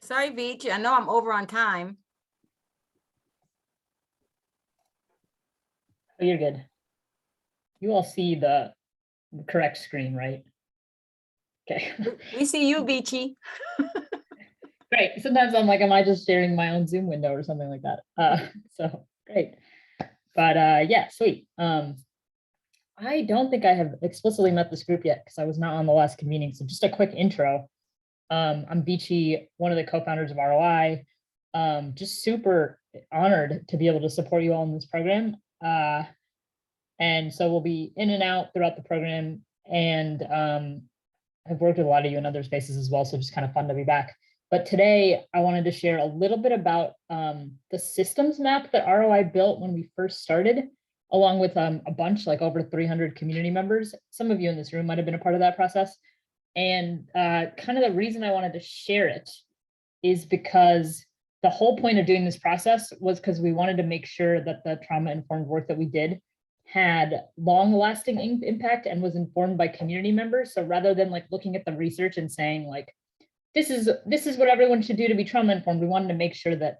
Sorry, Veach, I know I'm over on time. Oh, you're good. You all see the correct screen, right? Okay. We see you, Veachy. Great. Sometimes I'm like, am I just sharing my own Zoom window or something like that? So great. But yeah, sweet. I don't think I have explicitly met this group yet because I was not on the last convening. So just a quick intro. I'm Beachy, one of the co-founders of ROI. Just super honored to be able to support you all in this program. And so we'll be in and out throughout the program, and I've worked with a lot of you in other spaces as well, so just kind of fun to be back. But today I wanted to share a little bit about the systems map that ROI built when we first started, along with a bunch, like over 300 community members. Some of you in this room might have been a part of that process. And kind of the reason I wanted to share it is because the whole point of doing this process was because we wanted to make sure that the trauma-informed work that we did had long-lasting impact and was informed by community members. So rather than like looking at the research and saying like, this is what everyone should do to be trauma-informed, we wanted to make sure that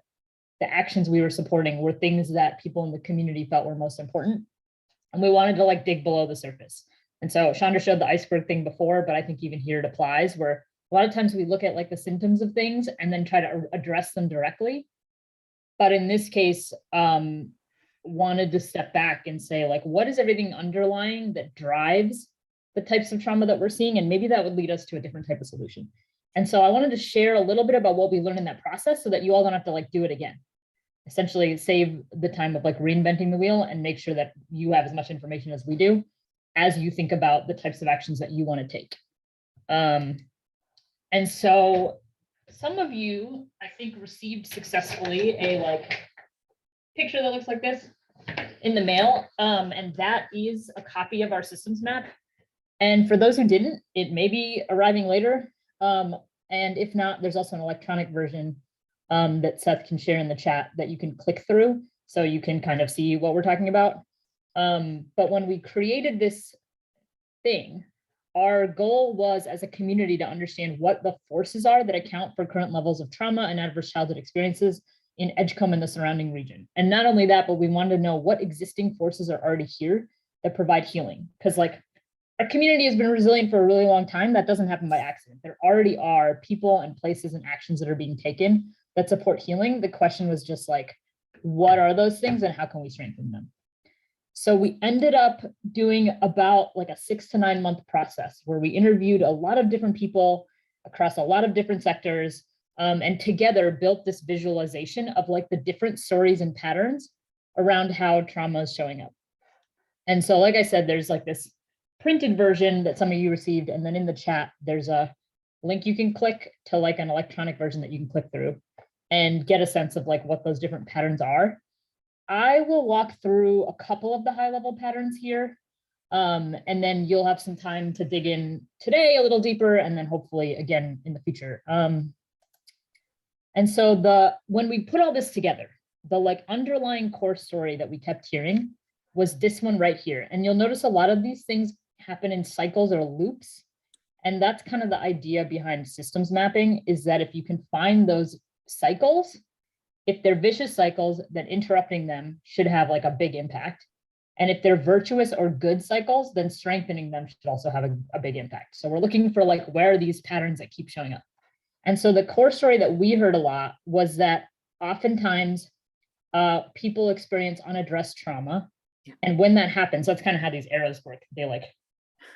the actions we were supporting were things that people in the community felt were most important. And we wanted to like dig below the surface. And so Chandra showed the iceberg thing before, but I think even here it applies, where a lot of times we look at like the symptoms of things and then try to address them directly. But in this case, wanted to step back and say, like, what is everything underlying that drives the types of trauma that we're seeing? And maybe that would lead us to a different type of solution. And so I wanted to share a little bit about what we learned in that process so that you all don't have to like do it again. Essentially save the time of like reinventing the wheel and make sure that you have as much information as we do as you think about the types of actions that you want to take. And so some of you, I think, received successfully a like picture that looks like this in the mail. And that is a copy of our systems map. And for those who didn't, it may be arriving later. And if not, there's also an electronic version that Seth can share in the chat that you can click through so you can kind of see what we're talking about. But when we created this thing, our goal was as a community to understand what the forces are that account for current levels of trauma and adverse childhood experiences in Edgecombe and the surrounding region. And not only that, but we wanted to know what existing forces are already here that provide healing. Because like our community has been resilient for a really long time. That doesn't happen by accident. There already are people and places and actions that are being taken that support healing. The question was just like, what are those things and how can we strengthen them? So we ended up doing about like a 6 to 9 month process where we interviewed a lot of different people across a lot of different sectors, and together built this visualization of like the different stories and patterns around how trauma is showing up. And so, like I said, there's like this printed version that some of you received, and then in the chat, there's a link you can click to like an electronic version that you can click through and get a sense of like what those different patterns are. I will walk through a couple of the high level patterns here, and then you'll have some time to dig in today a little deeper, and then hopefully again in the future. And so when we put all this together, the like underlying core story that we kept hearing was this one right here. And you'll notice a lot of these things happen in cycles or loops. And that's kind of the idea behind systems mapping, is that if you can find those cycles, if they're vicious cycles, then interrupting them should have like a big impact. And if they're virtuous or good cycles, then strengthening them should also have a big impact. So we're looking for like, where are these patterns that keep showing up? And so the core story that we heard a lot was that oftentimes people experience unaddressed trauma. And when that happens, that's kind of how these arrows work. They like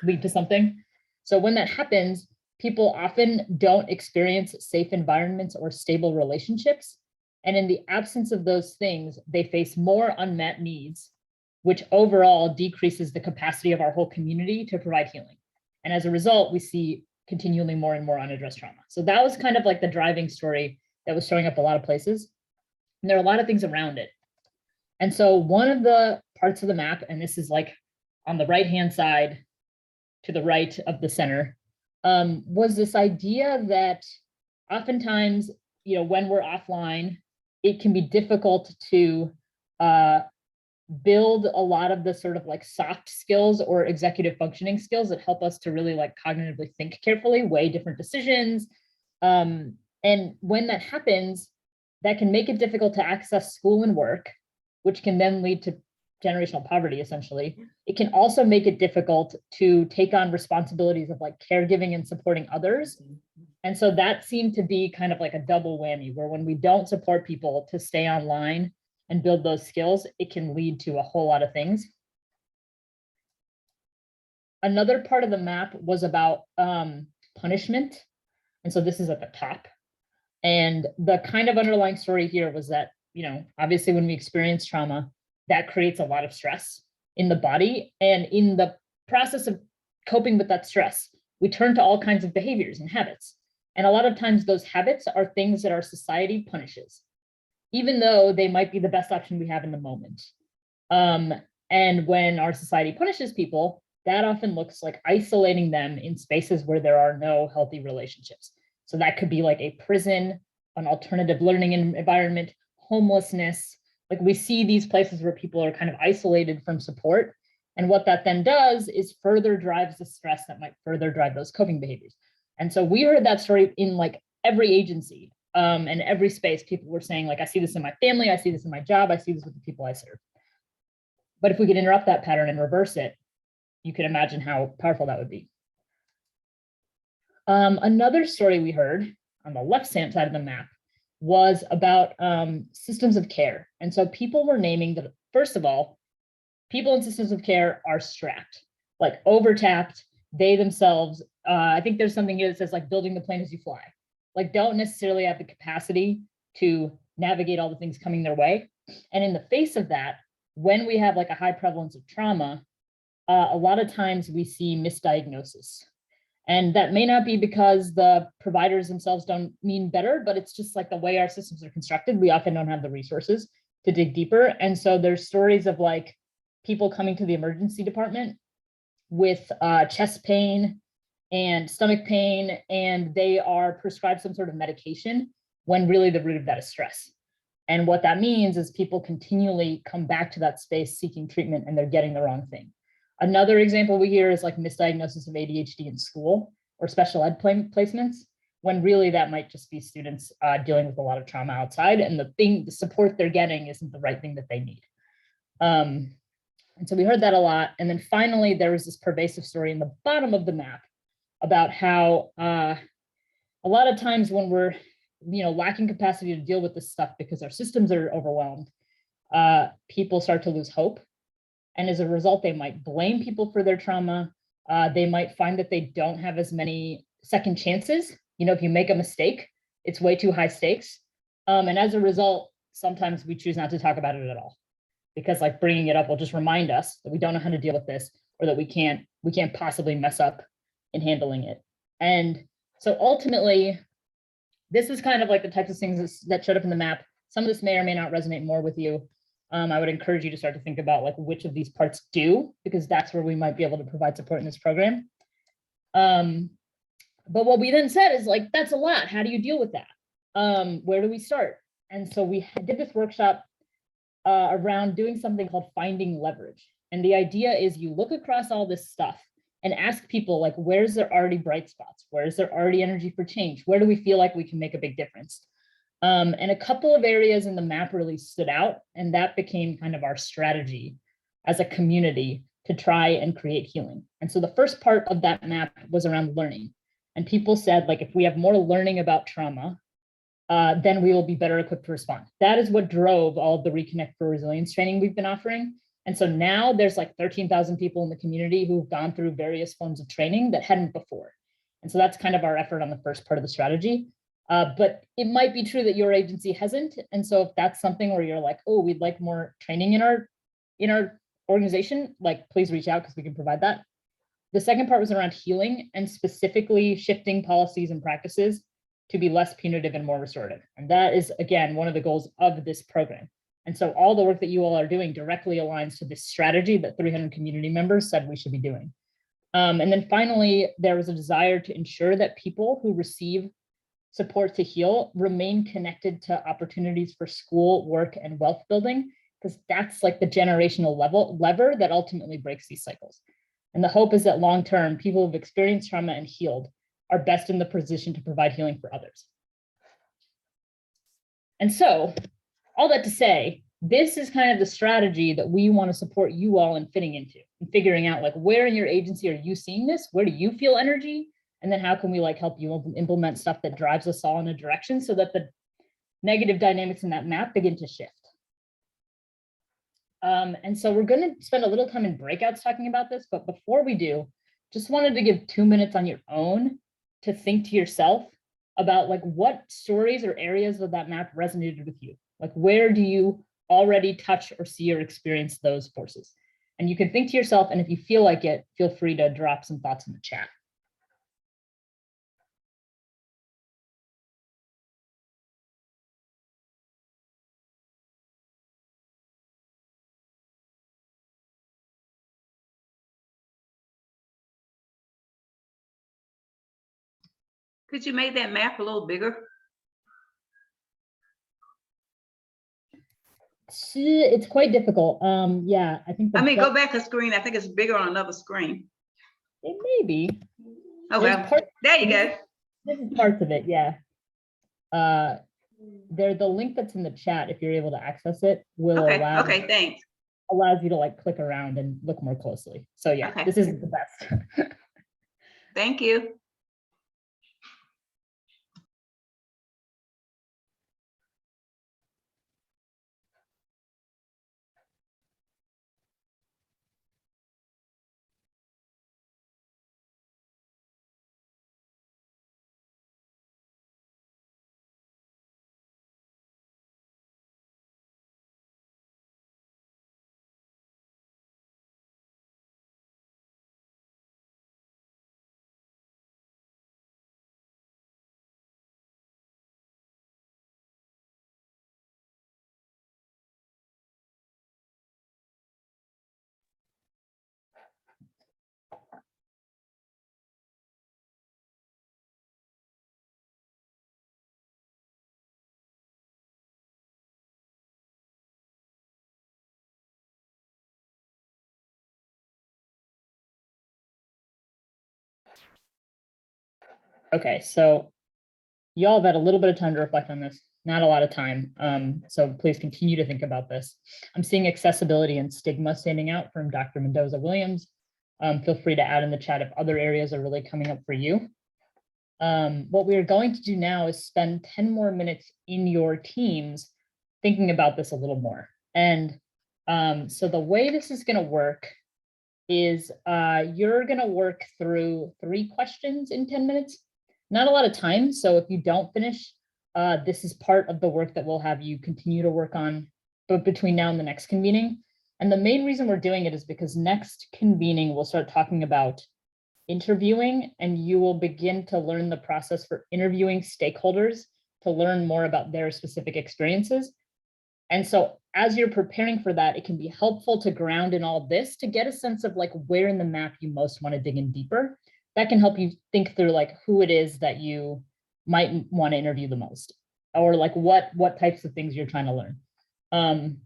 lead to something. So when that happens, people often don't experience safe environments or stable relationships. And in the absence of those things, they face more unmet needs, which overall decreases the capacity of our whole community to provide healing. And as a result, we see continually more and more unaddressed trauma. So that was kind of like the driving story that was showing up a lot of places. And there are a lot of things around it. And so one of the parts of the map, and this is like on the right-hand side to the right of the center, was this idea that oftentimes, when we're offline, it can be difficult to build a lot of the sort of like soft skills or executive functioning skills that help us to really like cognitively think carefully, weigh different decisions. And when that happens, that can make it difficult to access school and work, which can then lead to generational poverty, essentially. It can also make it difficult to take on responsibilities of like caregiving and supporting others. And so that seemed to be kind of like a double whammy, where when we don't support people to stay online and build those skills, it can lead to a whole lot of things. Another part of the map was about punishment. And so this is at the top. And the kind of underlying story here was that, obviously when we experience trauma, that creates a lot of stress in the body. And in the process of coping with that stress, we turn to all kinds of behaviors and habits. And a lot of times those habits are things that our society punishes, even though they might be the best option we have in the moment. And when our society punishes people, that often looks like isolating them in spaces where there are no healthy relationships. So that could be like a prison, an alternative learning environment, homelessness. Like we see these places where people are kind of isolated from support. And what that then does is further drives the stress that might further drive those coping behaviors. And so we heard that story in like every agency and every space. People were saying like, I see this in my family, I see this in my job, I see this with the people I serve. But if we could interrupt that pattern and reverse it, you can imagine how powerful that would be. Another story we heard on the left-hand side of the map was about systems of care. And so people were naming that, first of all, people in systems of care are strapped, like overtapped. They themselves, I think there's something here that says like building the plane as you fly, like don't necessarily have the capacity to navigate all the things coming their way. And in the face of that, when we have like a high prevalence of trauma, a lot of times we see misdiagnosis. And that may not be because the providers themselves don't mean better, but it's just like the way our systems are constructed. We often don't have the resources to dig deeper. And so there's stories of like people coming to the emergency department with chest pain and stomach pain, and they are prescribed some sort of medication when really the root of that is stress. And what that means is people continually come back to that space seeking treatment and they're getting the wrong thing. Another example we hear is like misdiagnosis of ADHD in school or special ed placements, when really that might just be students dealing with a lot of trauma outside, and the support they're getting isn't the right thing that they need. And so we heard that a lot. And then finally, there was this pervasive story in the bottom of the map about how a lot of times when we're lacking capacity to deal with this stuff because our systems are overwhelmed, people start to lose hope. And as a result, they might blame people for their trauma. They might find that they don't have as many second chances. If you make a mistake, it's way too high stakes. And as a result, sometimes we choose not to talk about it at all, because like bringing it up will just remind us that we don't know how to deal with this, or that we can't possibly mess up in handling it. And so ultimately, this is kind of like the types of things that showed up in the map. Some of this may or may not resonate more with you. I would encourage you to start to think about like which of these parts do, because that's where we might be able to provide support in this program. But what we then said is like, that's a lot. How do you deal with that? Where do we start? And so we did this workshop around doing something called finding leverage. And the idea is you look across all this stuff and ask people like, where's there already bright spots? Where is there already energy for change? Where do we feel like we can make a big difference? And a couple of areas in the map really stood out, and that became kind of our strategy as a community to try and create healing. And so the first part of that map was around learning. And people said, like, if we have more learning about trauma, then we will be better equipped to respond. That is what drove all of the Reconnect for Resilience training we've been offering. And so now there's like 13,000 people in the community who've gone through various forms of training that hadn't before. And so that's kind of our effort on the first part of the strategy. But it might be true that your agency hasn't. And so if that's something where you're like, oh, we'd like more training in our organization, like please reach out because we can provide that. The second part was around healing and specifically shifting policies and practices to be less punitive and more restorative. And that is, again, one of the goals of this program. And so all the work that you all are doing directly aligns to this strategy that 300 community members said we should be doing. And then finally, there was a desire to ensure that people who receive support to heal remain connected to opportunities for school, work, and wealth building, because that's like the generational lever that ultimately breaks these cycles. And the hope is that long-term, people who've experienced trauma and healed are best in the position to provide healing for others. And so, all that to say, this is kind of the strategy that we want to support you all in fitting into and figuring out, like, where in your agency are you seeing this? Where do you feel energy? And then how can we like help you implement stuff that drives us all in a direction so that the negative dynamics in that map begin to shift. And so we're going to spend a little time in breakouts talking about this, but before we do, just wanted to give 2 minutes on your own to think to yourself about like what stories or areas of that map resonated with you. Like, where do you already touch or see or experience those forces? And you can think to yourself, and if you feel like it, feel free to drop some thoughts in the chat. Could you make that map a little bigger? It's quite difficult. Yeah, I think. Go back a screen. I think it's bigger on another screen. It may be. Okay, there you go. This is parts of it, yeah. The link that's in the chat, if you're able to access it, will allow. Okay, thanks. Allows you to like click around and look more closely. So yeah, This isn't the best. Thank you. Okay, so y'all have had a little bit of time to reflect on this, not a lot of time. So please continue to think about this. I'm seeing accessibility and stigma standing out from Dr. Mendoza Williams. Feel free to add in the chat if other areas are really coming up for you. What we are going to do now is spend 10 more minutes in your teams thinking about this a little more. And so the way this is going to work is you're going to work through 3 questions in 10 minutes. Not a lot of time, so if you don't finish, this is part of the work that we'll have you continue to work on but between now and the next convening. And the main reason we're doing it is because next convening, we'll start talking about interviewing, and you will begin to learn the process for interviewing stakeholders to learn more about their specific experiences. And so as you're preparing for that, it can be helpful to ground in all this to get a sense of like where in the map you most want to dig in deeper. That can help you think through like who it is that you might want to interview the most, or like what types of things you're trying to learn.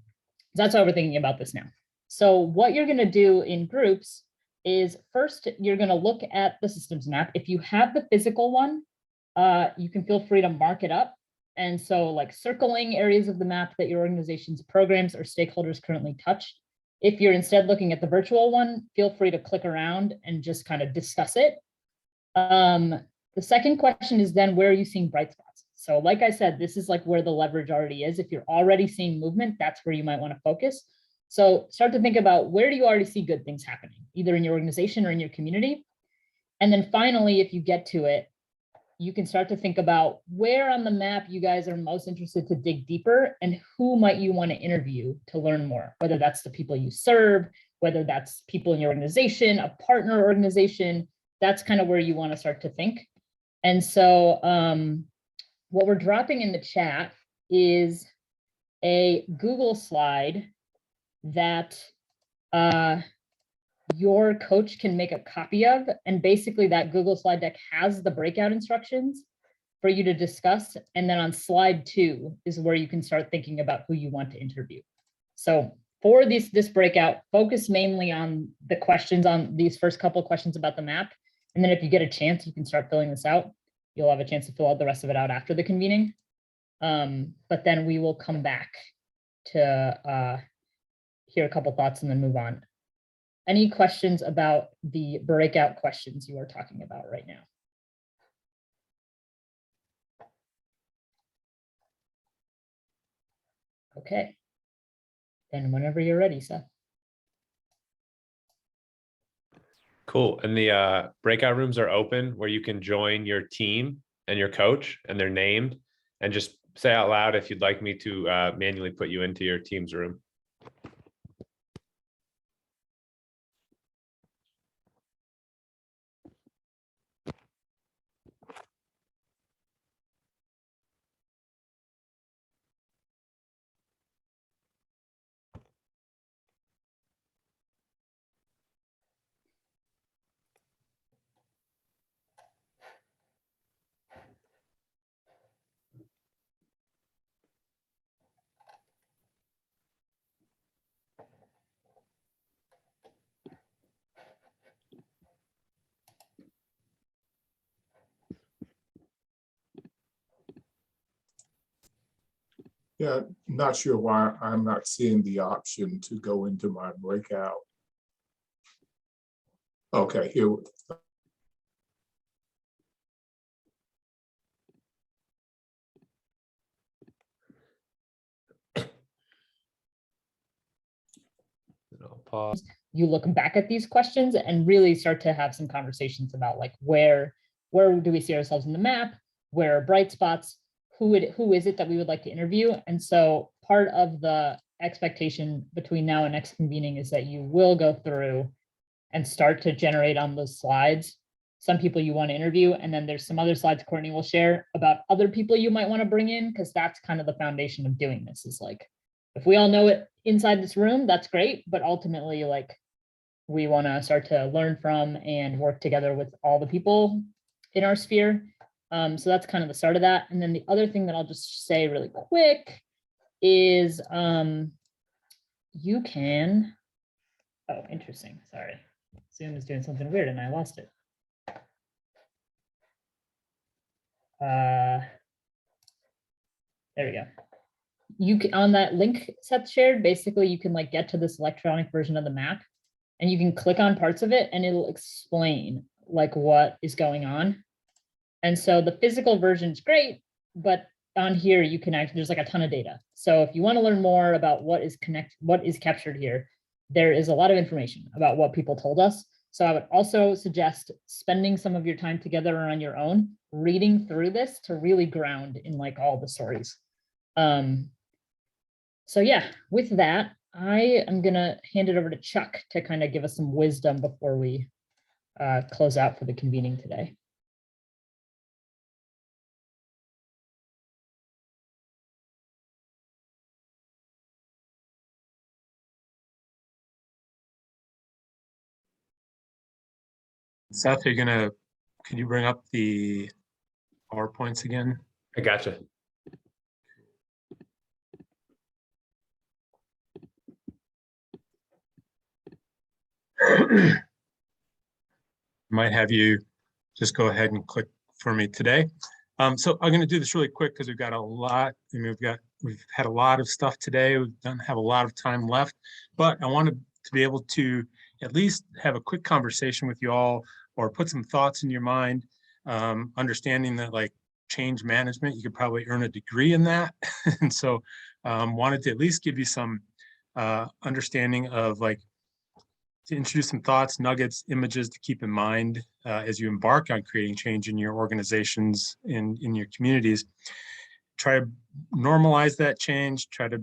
That's why we're thinking about this now. So what you're going to do in groups is first, you're going to look at the systems map. If you have the physical one, you can feel free to mark it up. And so like circling areas of the map that your organization's programs or stakeholders currently touch. If you're instead looking at the virtual one, feel free to click around and just kind of discuss it. The second question is then, where are you seeing bright spots? So like I said, this is like where the leverage already is. If you're already seeing movement, that's where you might want to focus. So start to think about, where do you already see good things happening, either in your organization or in your community? And then finally, if you get to it, you can start to think about where on the map you guys are most interested to dig deeper and who might you want to interview to learn more, whether that's the people you serve, whether that's people in your organization, a partner organization. That's kind of where you want to start to think. And so what we're dropping in the chat is a Google slide that your coach can make a copy of. And basically that Google slide deck has the breakout instructions for you to discuss. And then on slide 2 is where you can start thinking about who you want to interview. So for this breakout, focus mainly on the questions, on these first couple questions about the map. And then if you get a chance, you can start filling this out. You'll have a chance to fill out the rest of it out after the convening. But then we will come back to hear a couple thoughts and then move on. Any questions about the breakout questions you are talking about right now? Okay. Then whenever you're ready, Seth. Cool. And the breakout rooms are open where you can join your team and your coach, and they're named, and just say out loud if you'd like me to manually put you into your team's room. Yeah, not sure why I'm not seeing the option to go into my breakout. Okay, here. Pause. You look back at these questions and really start to have some conversations about like where do we see ourselves in the map? Where are bright spots? Who is it that we would like to interview? And so part of the expectation between now and next convening is that you will go through and start to generate on those slides some people you want to interview. And then there's some other slides Courtney will share about other people you might want to bring in, because that's kind of the foundation of doing this, is like, if we all know it inside this room, that's great. But ultimately, like, we want to start to learn from and work together with all the people in our sphere. So that's kind of the start of that. And then the other thing that I'll just say really quick is you can, oh, interesting, sorry. Zoom is doing something weird and I lost it. There we go. You can, on that link Seth shared, basically you can like get to this electronic version of the map and you can click on parts of it and it'll explain like what is going on. And so the physical version is great, but on here you can actually, there's like a ton of data. So if you want to learn more about what is captured here, there is a lot of information about what people told us. So I would also suggest spending some of your time together or on your own, reading through this to really ground in like all the stories. So yeah, with that, I am gonna hand it over to Chuck to kind of give us some wisdom before we close out for the convening today. Seth, could you bring up the PowerPoints again? I gotcha. Might have you just go ahead and click for me today. So I'm going to do this really quick because we've got a lot. I mean, we've had a lot of stuff today. We don't have a lot of time left, but I wanted to be able to at least have a quick conversation with you all, or put some thoughts in your mind, understanding that like change management, you could probably earn a degree in that. And so wanted to at least give you some understanding of like to introduce some thoughts, nuggets, images to keep in mind as you embark on creating change in your organizations and in your communities. Try to normalize that change, try to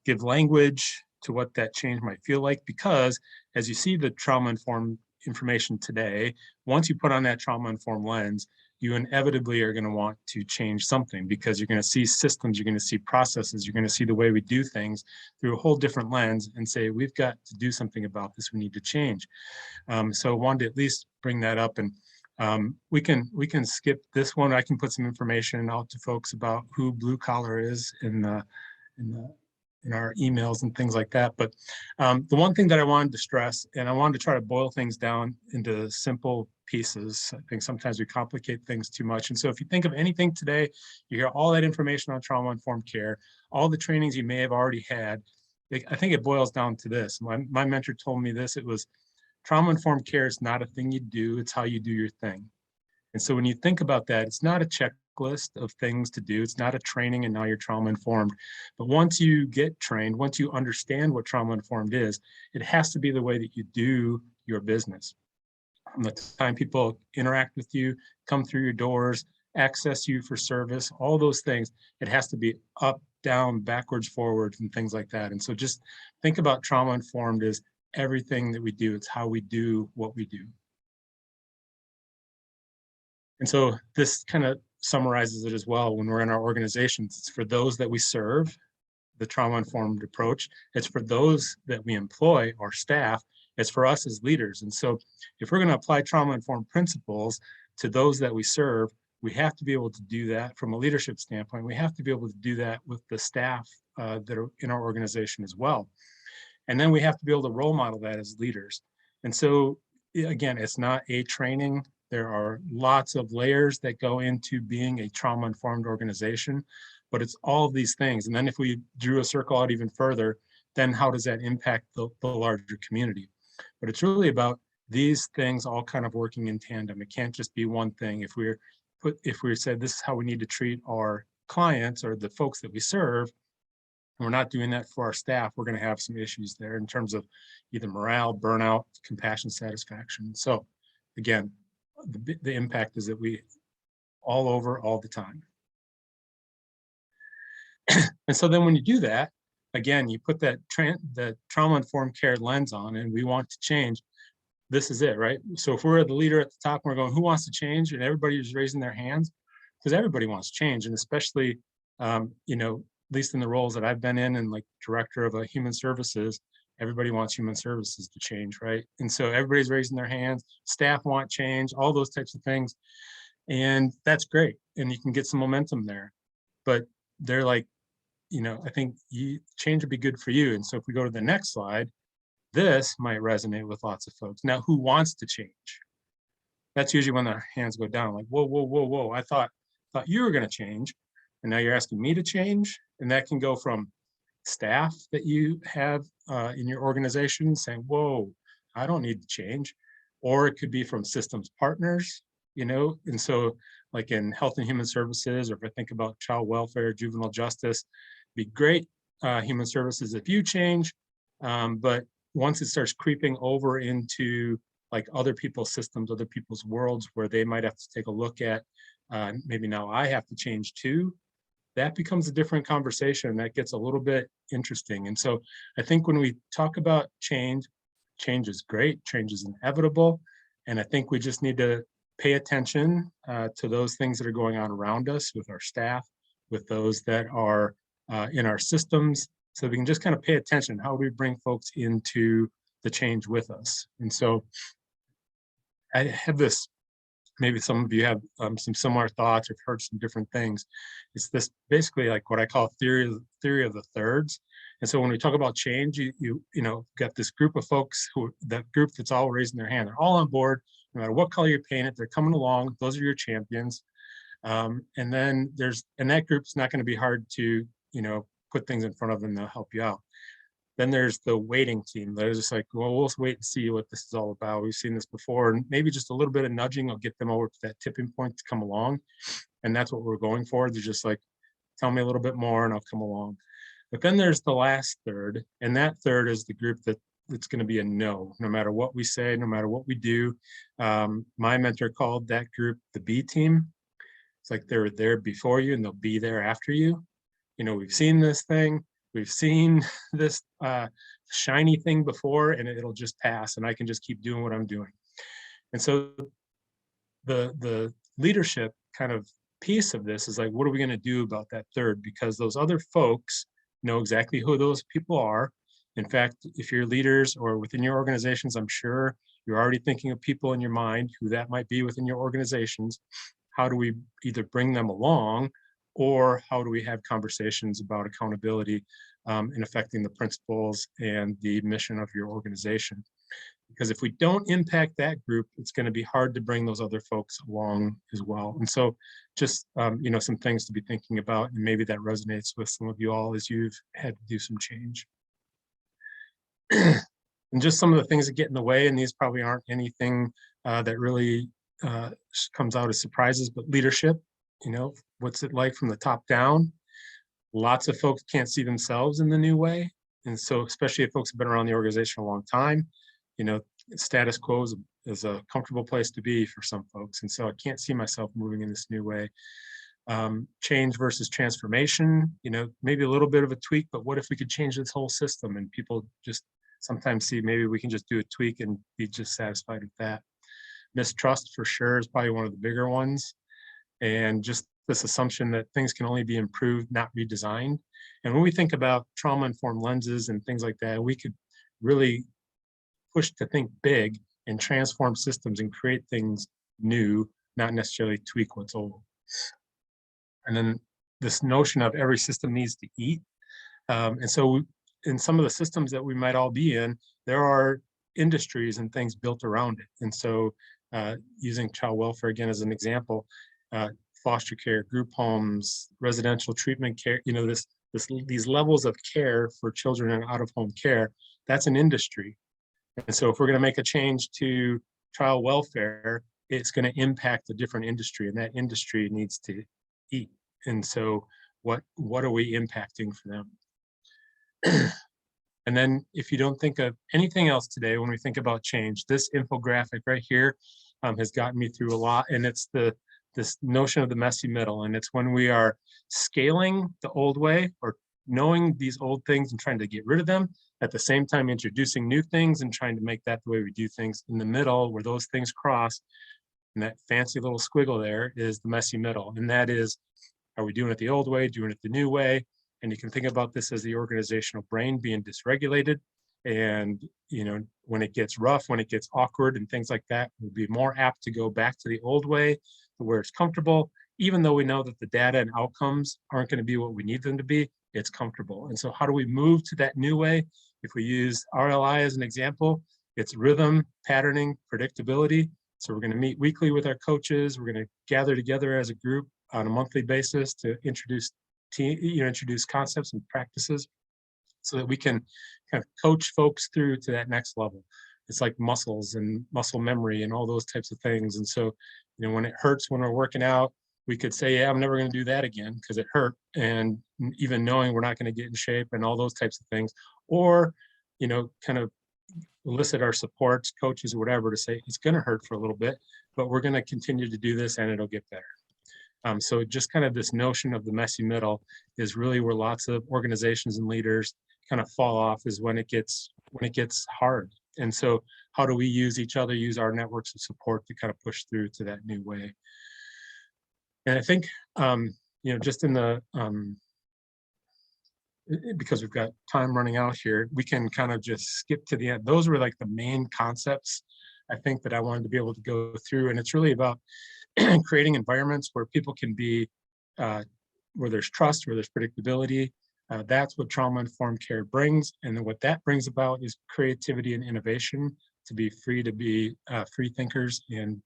give language to what that change might feel like, because as you see the trauma-informed information today, once you put on that trauma-informed lens, you inevitably are going to want to change something, because you're going to see systems, you're going to see processes, you're going to see the way we do things through a whole different lens and say, we've got to do something about this, we need to change. So I wanted to at least bring that up, and we can skip this one. I can put some information out to folks about who Blue Collar is in our emails and things like that. But the one thing that I wanted to stress, and I wanted to try to boil things down into simple pieces. I think sometimes we complicate things too much. And so if you think of anything today, you hear all that information on trauma-informed care, all the trainings you may have already had, I think it boils down to this. My mentor told me this, it was trauma-informed care is not a thing you do, it's how you do your thing. And so when you think about that, it's not a checklist of things to do. It's not a training and now you're trauma-informed. But once you get trained, once you understand what trauma-informed is, it has to be the way that you do your business. From the time people interact with you, come through your doors, access you for service, all those things, it has to be up, down, backwards, forwards, and things like that. And so just think about trauma-informed as everything that we do. It's how we do what we do. And so this kind of summarizes it as well. When we're in our organizations, it's for those that we serve, the trauma-informed approach. It's for those that we employ, our staff. It's for us as leaders. And so if we're going to apply trauma-informed principles to those that we serve, we have to be able to do that from a leadership standpoint. We have to be able to do that with the staff that are in our organization as well. And then we have to be able to role model that as leaders. And so again, it's not a training. There are lots of layers that go into being a trauma-informed organization, but it's all of these things. And then if we drew a circle out even further, then how does that impact the larger community? But it's really about these things all kind of working in tandem. It can't just be one thing. If we said this is how we need to treat our clients or the folks that we serve, and we're not doing that for our staff, we're going to have some issues there in terms of either morale, burnout, compassion, satisfaction. So again, the impact is that we all over all the time. And so then when you do that, again, you put that trauma-informed care lens on and we want to change, this is it, right? So if we're the leader at the top, and we're going, who wants to change? And everybody's raising their hands, because everybody wants change. And especially, you know, at least in the roles that I've been in, and like director of human services, everybody wants human services to change, right? And so everybody's raising their hands, staff want change, all those types of things. And that's great. And you can get some momentum there. But they're like, you know, I think change would be good for you. And so if we go to the next slide, this might resonate with lots of folks. Now, who wants to change? That's usually when their hands go down, like, whoa, whoa, whoa, whoa. I thought you were going to change. And now you're asking me to change. And that can go from staff that you have in your organization saying, whoa, I don't need to change. Or it could be from systems partners, you know, and so like in health and human services, or if I think about child welfare, juvenile justice, be great human services if you change. But once it starts creeping over into like other people's systems, other people's worlds where they might have to take a look at, maybe now I have to change too, that becomes a different conversation. That gets a little bit interesting. And so I think when we talk about change, change is great, change is inevitable. And I think we just need to pay attention to those things that are going on around us with our staff, with those that are in our systems, so we can just kind of pay attention how we bring folks into the change with us. And so I have this, maybe some of you have some similar thoughts or heard some different things. It's this basically like what I call theory of the thirds. And so when we talk about change, you know, got this group of folks that group that's all raising their hand. They're all on board, no matter what color you paint it, they're coming along. Those are your champions. And then that group's not going to be hard to, you know, put things in front of them, they'll help you out. Then there's the waiting team. They're just like, well, we'll wait and see what this is all about. We've seen this before, and maybe just a little bit of nudging will get them over to that tipping point to come along. And that's what we're going for. They're just like, tell me a little bit more and I'll come along. But then there's the last third, and that third is the group that it's going to be a no matter what we say, no matter what we do. My mentor called that group the B team. It's like they're there before you and they'll be there after you. You know, we've seen this thing, we've seen this shiny thing before, and it'll just pass, and I can just keep doing what I'm doing. And so the leadership kind of piece of this is like, what are we going to do about that third? Because those other folks know exactly who those people are. In fact, if you're leaders or within your organizations, I'm sure you're already thinking of people in your mind who that might be within your organizations. How do we either bring them along, or how do we have conversations about accountability and affecting the principles and the mission of your organization? Because if we don't impact that group, it's going to be hard to bring those other folks along as well. And so just, you know, some things to be thinking about, and maybe that resonates with some of you all as you've had to do some change. And just some of the things that get in the way, and these probably aren't anything that really comes out as surprises, but leadership, you know, what's it like from the top down? Lots of folks can't see themselves in the new way. And so especially if folks have been around the organization a long time, you know, status quo is a comfortable place to be for some folks. And so I can't see myself moving in this new way. Change versus transformation, you know, maybe a little bit of a tweak, but what if we could change this whole system? And people just sometimes see maybe we can just do a tweak and be just satisfied with that. Mistrust for sure is probably one of the bigger ones. And just this assumption that things can only be improved, not redesigned. And when we think about trauma-informed lenses and things like that, we could really push to think big and transform systems and create things new, not necessarily tweak what's old. And then this notion of every system needs to eat. And so in some of the systems that we might all be in, there are industries and things built around it. And so using child welfare again as an example, foster care, group homes, residential treatment care, you know, these levels of care for children in out-of-home care, that's an industry. And so if we're going to make a change to child welfare, it's going to impact a different industry, and that industry needs to eat. And so what are we impacting for them? And then if you don't think of anything else today, when we think about change, this infographic right here has gotten me through a lot. And it's this notion of the messy middle. And it's when we are scaling the old way or knowing these old things and trying to get rid of them, at the same time introducing new things and trying to make that the way we do things. In the middle, where those things cross, and that fancy little squiggle there is the messy middle. And that is, are we doing it the old way, doing it the new way? And you can think about this as the organizational brain being dysregulated. And, you know, when it gets rough, when it gets awkward and things like that, we'll be more apt to go back to the old way, to where it's comfortable, even though we know that the data and outcomes aren't going to be what we need them to be, it's comfortable. And so how do we move to that new way? If we use RLI as an example, it's rhythm, patterning, predictability. So we're going to meet weekly with our coaches. We're going to gather together as a group on a monthly basis to introduce concepts and practices so that we can kind of coach folks through to that next level. It's like muscles and muscle memory and all those types of things. And so, you know, when it hurts when we're working out, we could say, yeah, I'm never going to do that again because it hurt. And even knowing we're not going to get in shape and all those types of things, or, you know, kind of elicit our supports, coaches, or whatever, to say it's going to hurt for a little bit, but we're going to continue to do this and it'll get better. So just kind of this notion of the messy middle is really where lots of organizations and leaders kind of fall off, is when it gets hard. And so how do we use each other, use our networks of support to kind of push through to that new way? And I think, you know, just in the, because we've got time running out here, we can kind of just skip to the end. Those were like the main concepts, I think, that I wanted to be able to go through. And it's really about creating environments where people can be, where there's trust, where there's predictability. That's what trauma-informed care brings. And then what that brings about is creativity and innovation, to be free thinkers and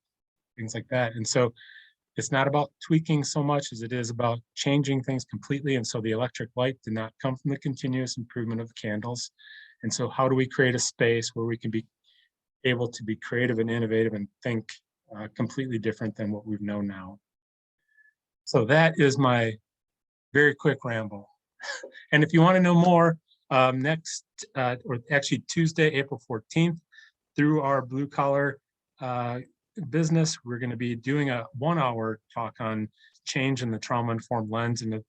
things like that. And so it's not about tweaking so much as it is about changing things completely. And so the electric light did not come from the continuous improvement of candles. And so how do we create a space where we can be able to be creative and innovative and think completely different than what we've known now? So that is my very quick ramble. And if you want to know more, Next, or actually Tuesday, April 14th, through our blue collar business, we're going to be doing a 1-hour talk on change in the trauma-informed lens and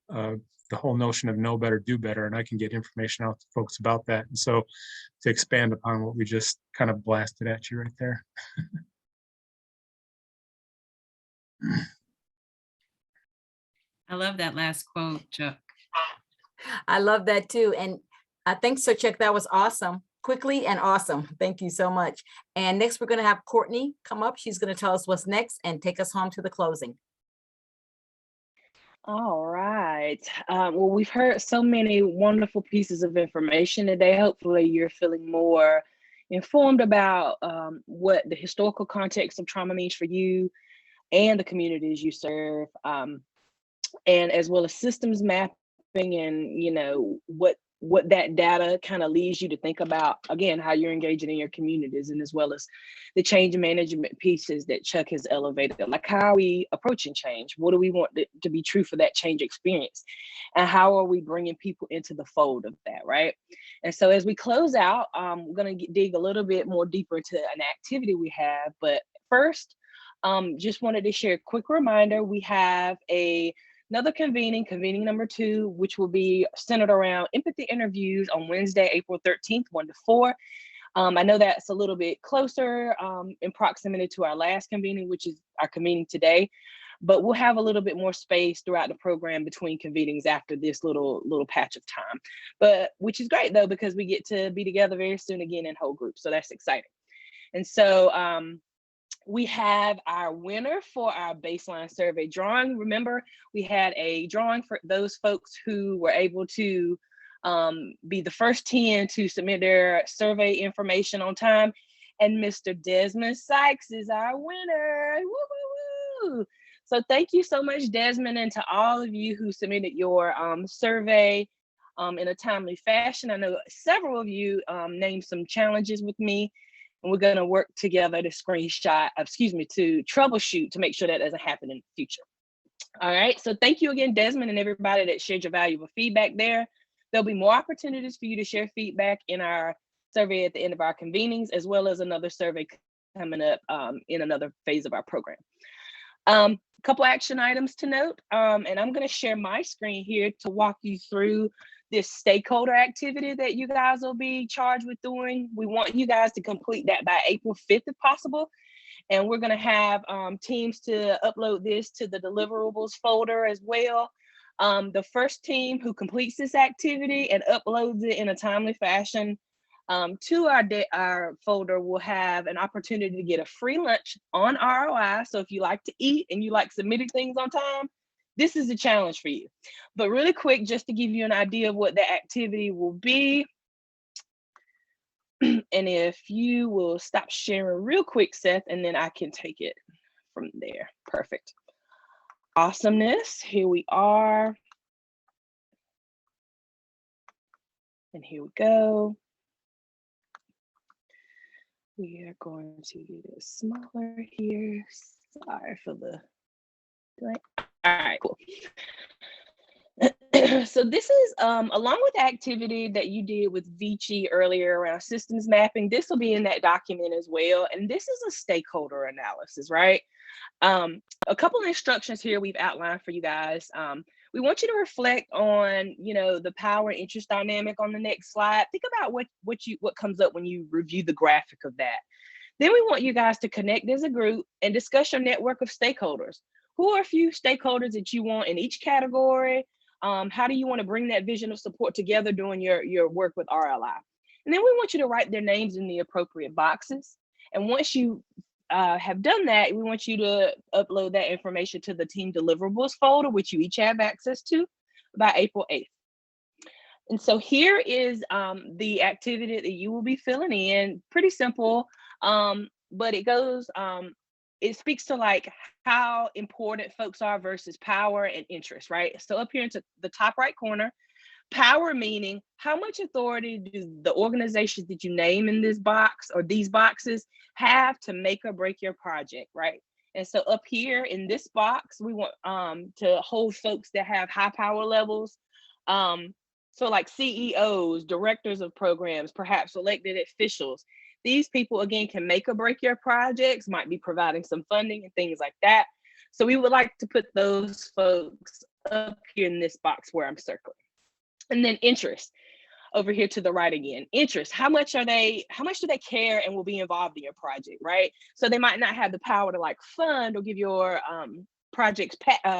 the whole notion of know better, do better. And I can get information out to folks about that. And so to expand upon what we just kind of blasted at you right there. I love that last quote, Chuck. I love that too. And thanks, Sir Chuck. That was awesome. Quickly and awesome. Thank you so much. And next, we're going to have Courtney come up. She's going to tell us what's next and take us home to the closing. All right. Well, we've heard so many wonderful pieces of information today. Hopefully, you're feeling more informed about what the historical context of trauma means for you and the communities you serve, and as well as systems mapping and, you know, what that data kind of leads you to think about, again, how you're engaging in your communities, and as well as the change management pieces that Chuck has elevated. Like, how are we approaching change? What do we want to be true for that change experience? And how are we bringing people into the fold of that, right? And so as we close out, we're going to dig a little bit more deeper into an activity we have. But first, just wanted to share a quick reminder. We have another convening number 2, which will be centered around empathy interviews on Wednesday, April 13th, 1 to 4. I know that's a little bit closer in proximity to our last convening, which is our convening today, but we'll have a little bit more space throughout the program between convenings after this little patch of time. But which is great though, because we get to be together very soon again in whole group. So that's exciting. And so we have our winner for our baseline survey drawing. Remember, we had a drawing for those folks who were able to be the first 10 to submit their survey information on time. And Mr. Desmond Sykes is our winner. Woo, woo, woo. So thank you so much, Desmond, and to all of you who submitted your survey in a timely fashion. I know several of you named some challenges with me, and we're going to work together to to troubleshoot to make sure that doesn't happen in the future. All right, so thank you again, Desmond, and everybody that shared your valuable feedback there. There'll be more opportunities for you to share feedback in our survey at the end of our convenings, as well as another survey coming up in another phase of our program. A couple action items to note, and I'm going to share my screen here to walk you through this stakeholder activity that you guys will be charged with doing. We want you guys to complete that by April 5th if possible. And we're going to have teams to upload this to the deliverables folder as well. The first team who completes this activity and uploads it in a timely fashion to our folder will have an opportunity to get a free lunch on ROI. So if you like to eat and you like submitting things on time, this is a challenge for you. But really quick, just to give you an idea of what the activity will be. And if you will stop sharing real quick, Seth, and then I can take it from there. Perfect. Awesomeness. Here we are. And here we go. We are going to get it smaller here. Sorry for the delay. All right, cool. So this is along with the activity that you did with Vici earlier around systems mapping, this will be in that document as well. And this is a stakeholder analysis, right? A couple of instructions here we've outlined for you guys. We want you to reflect on, you know, the power and interest dynamic on the next slide. Think about what comes up when you review the graphic of that. Then we want you guys to connect as a group and discuss your network of stakeholders. Who are a few stakeholders that you want in each category? How do you want to bring that vision of support together doing your work with RLI? And then we want you to write their names in the appropriate boxes. And once you have done that, we want you to upload that information to the team deliverables folder, which you each have access to by April 8th. And so here is the activity that you will be filling in. Pretty simple, but it goes, it speaks to like how important folks are versus power and interest, right? So up here into the top right corner, power meaning how much authority do the organizations that you name in this box or these boxes have to make or break your project, right? And so up here in this box, we want to hold folks that have high power levels So like CEOs, directors of programs, perhaps elected officials. These people, again, can make or break your projects, might be providing some funding and things like that. So we would like to put those folks up here in this box where I'm circling. And then interest, over here to the right again. Interest, how much do they care and will be involved in your project, right? So they might not have the power to like fund or give your projects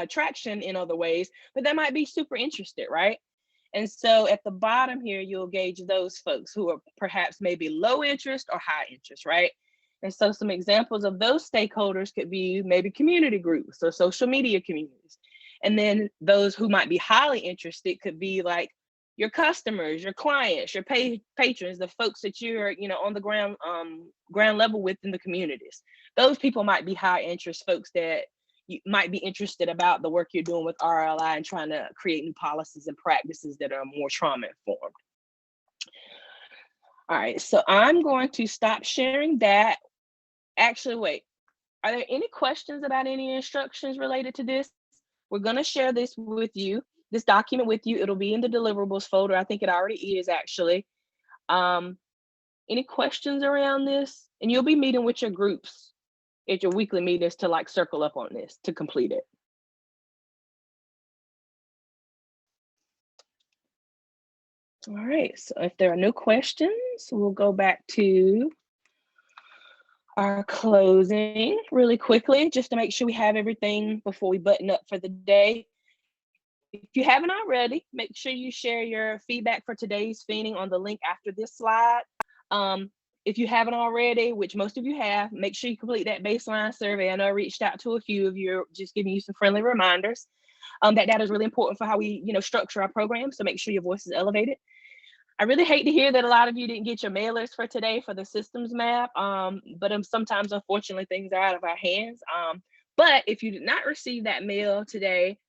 traction in other ways, but they might be super interested, right? And so at the bottom here, you'll gauge those folks who are perhaps maybe low interest or high interest, right? And so some examples of those stakeholders could be maybe community groups or social media communities. And then those who might be highly interested could be like your customers, your clients, your patrons, the folks that you're, on the ground level with in the communities. Those people might be high interest folks that you might be interested about the work you're doing with RLI and trying to create new policies and practices that are more trauma informed. All right, so I'm going to stop sharing that. Actually, wait, are there any questions about any instructions related to this? We're gonna share this with you, this document with you. It'll be in the deliverables folder. I think it already is actually. Any questions around this? And you'll be meeting with your groups at your weekly meetings to like circle up on this to complete it. All right, so if there are no questions, we'll go back to our closing really quickly, just to make sure we have everything before we button up for the day. If you haven't already, make sure you share your feedback for today's Convening on the link after this slide. If you haven't already, which most of you have, make sure you complete that baseline survey. I know I reached out to a few of you, just giving you some friendly reminders. That data is really important for how we, structure our program. So make sure your voice is elevated. I really hate to hear that a lot of you didn't get your mailers for today for the systems map, but sometimes, unfortunately, things are out of our hands. But if you did not receive that mail today,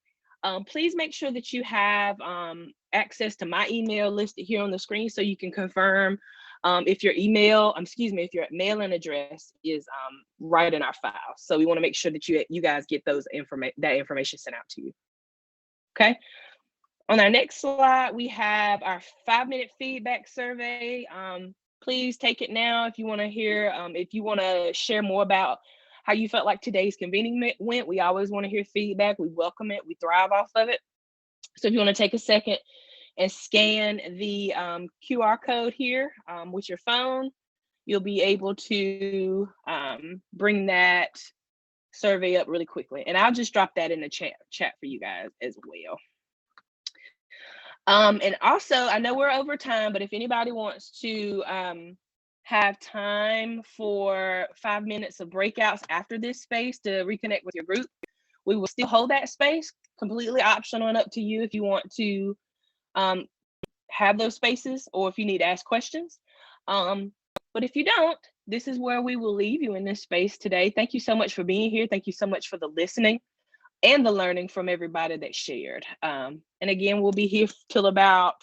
please make sure that you have access to my email listed here on the screen so you can confirm if your if your mailing address is right in our file. So we want to make sure that you guys get that information sent out to you. Okay. On our next slide, we have our 5-minute feedback survey. Please take it now if you want to hear, if you want to share more about how you felt like today's convening went. We always want to hear feedback. We welcome it. We thrive off of it. So if you want to take a second and scan the QR code here with your phone, you'll be able to bring that survey up really quickly. And I'll just drop that in the chat for you guys as well. And also, I know we're over time, but if anybody wants to have time for 5 minutes of breakouts after this space to reconnect with your group, we will still hold that space, completely optional and up to you if you want to have those spaces or if you need to ask questions. But if you don't, this is where we will leave you in this space today. Thank you so much for being here. Thank you so much for the listening and the learning from everybody that shared. And again, we'll be here till about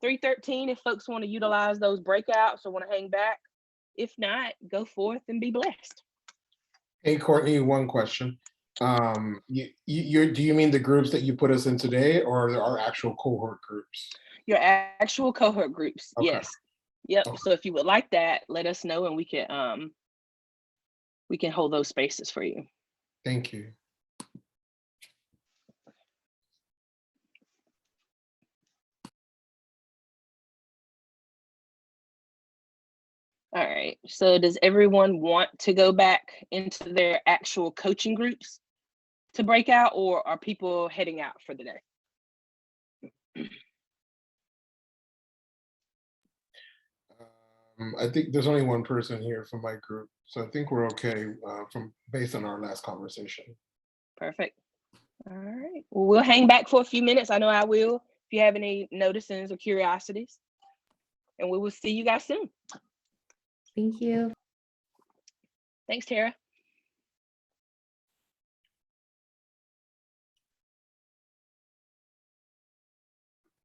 3:13 if folks want to utilize those breakouts or want to hang back. If not, go forth and be blessed. Hey, Courtney, one question. Do you mean the groups that you put us in today or our actual cohort groups? Your actual cohort groups, Okay. yes. Yep, Okay. so if you would like that, let us know and we can hold those spaces for you. Thank you. All right, so does everyone want to go back into their actual coaching groups to break out, or are people heading out for the day? I think there's only one person here from my group, so I think we're okay based on our last conversation. Perfect. All right, well, we'll hang back for a few minutes. I know I will, if you have any notices or curiosities. And we will see you guys soon. Thank you. Thanks, Tara.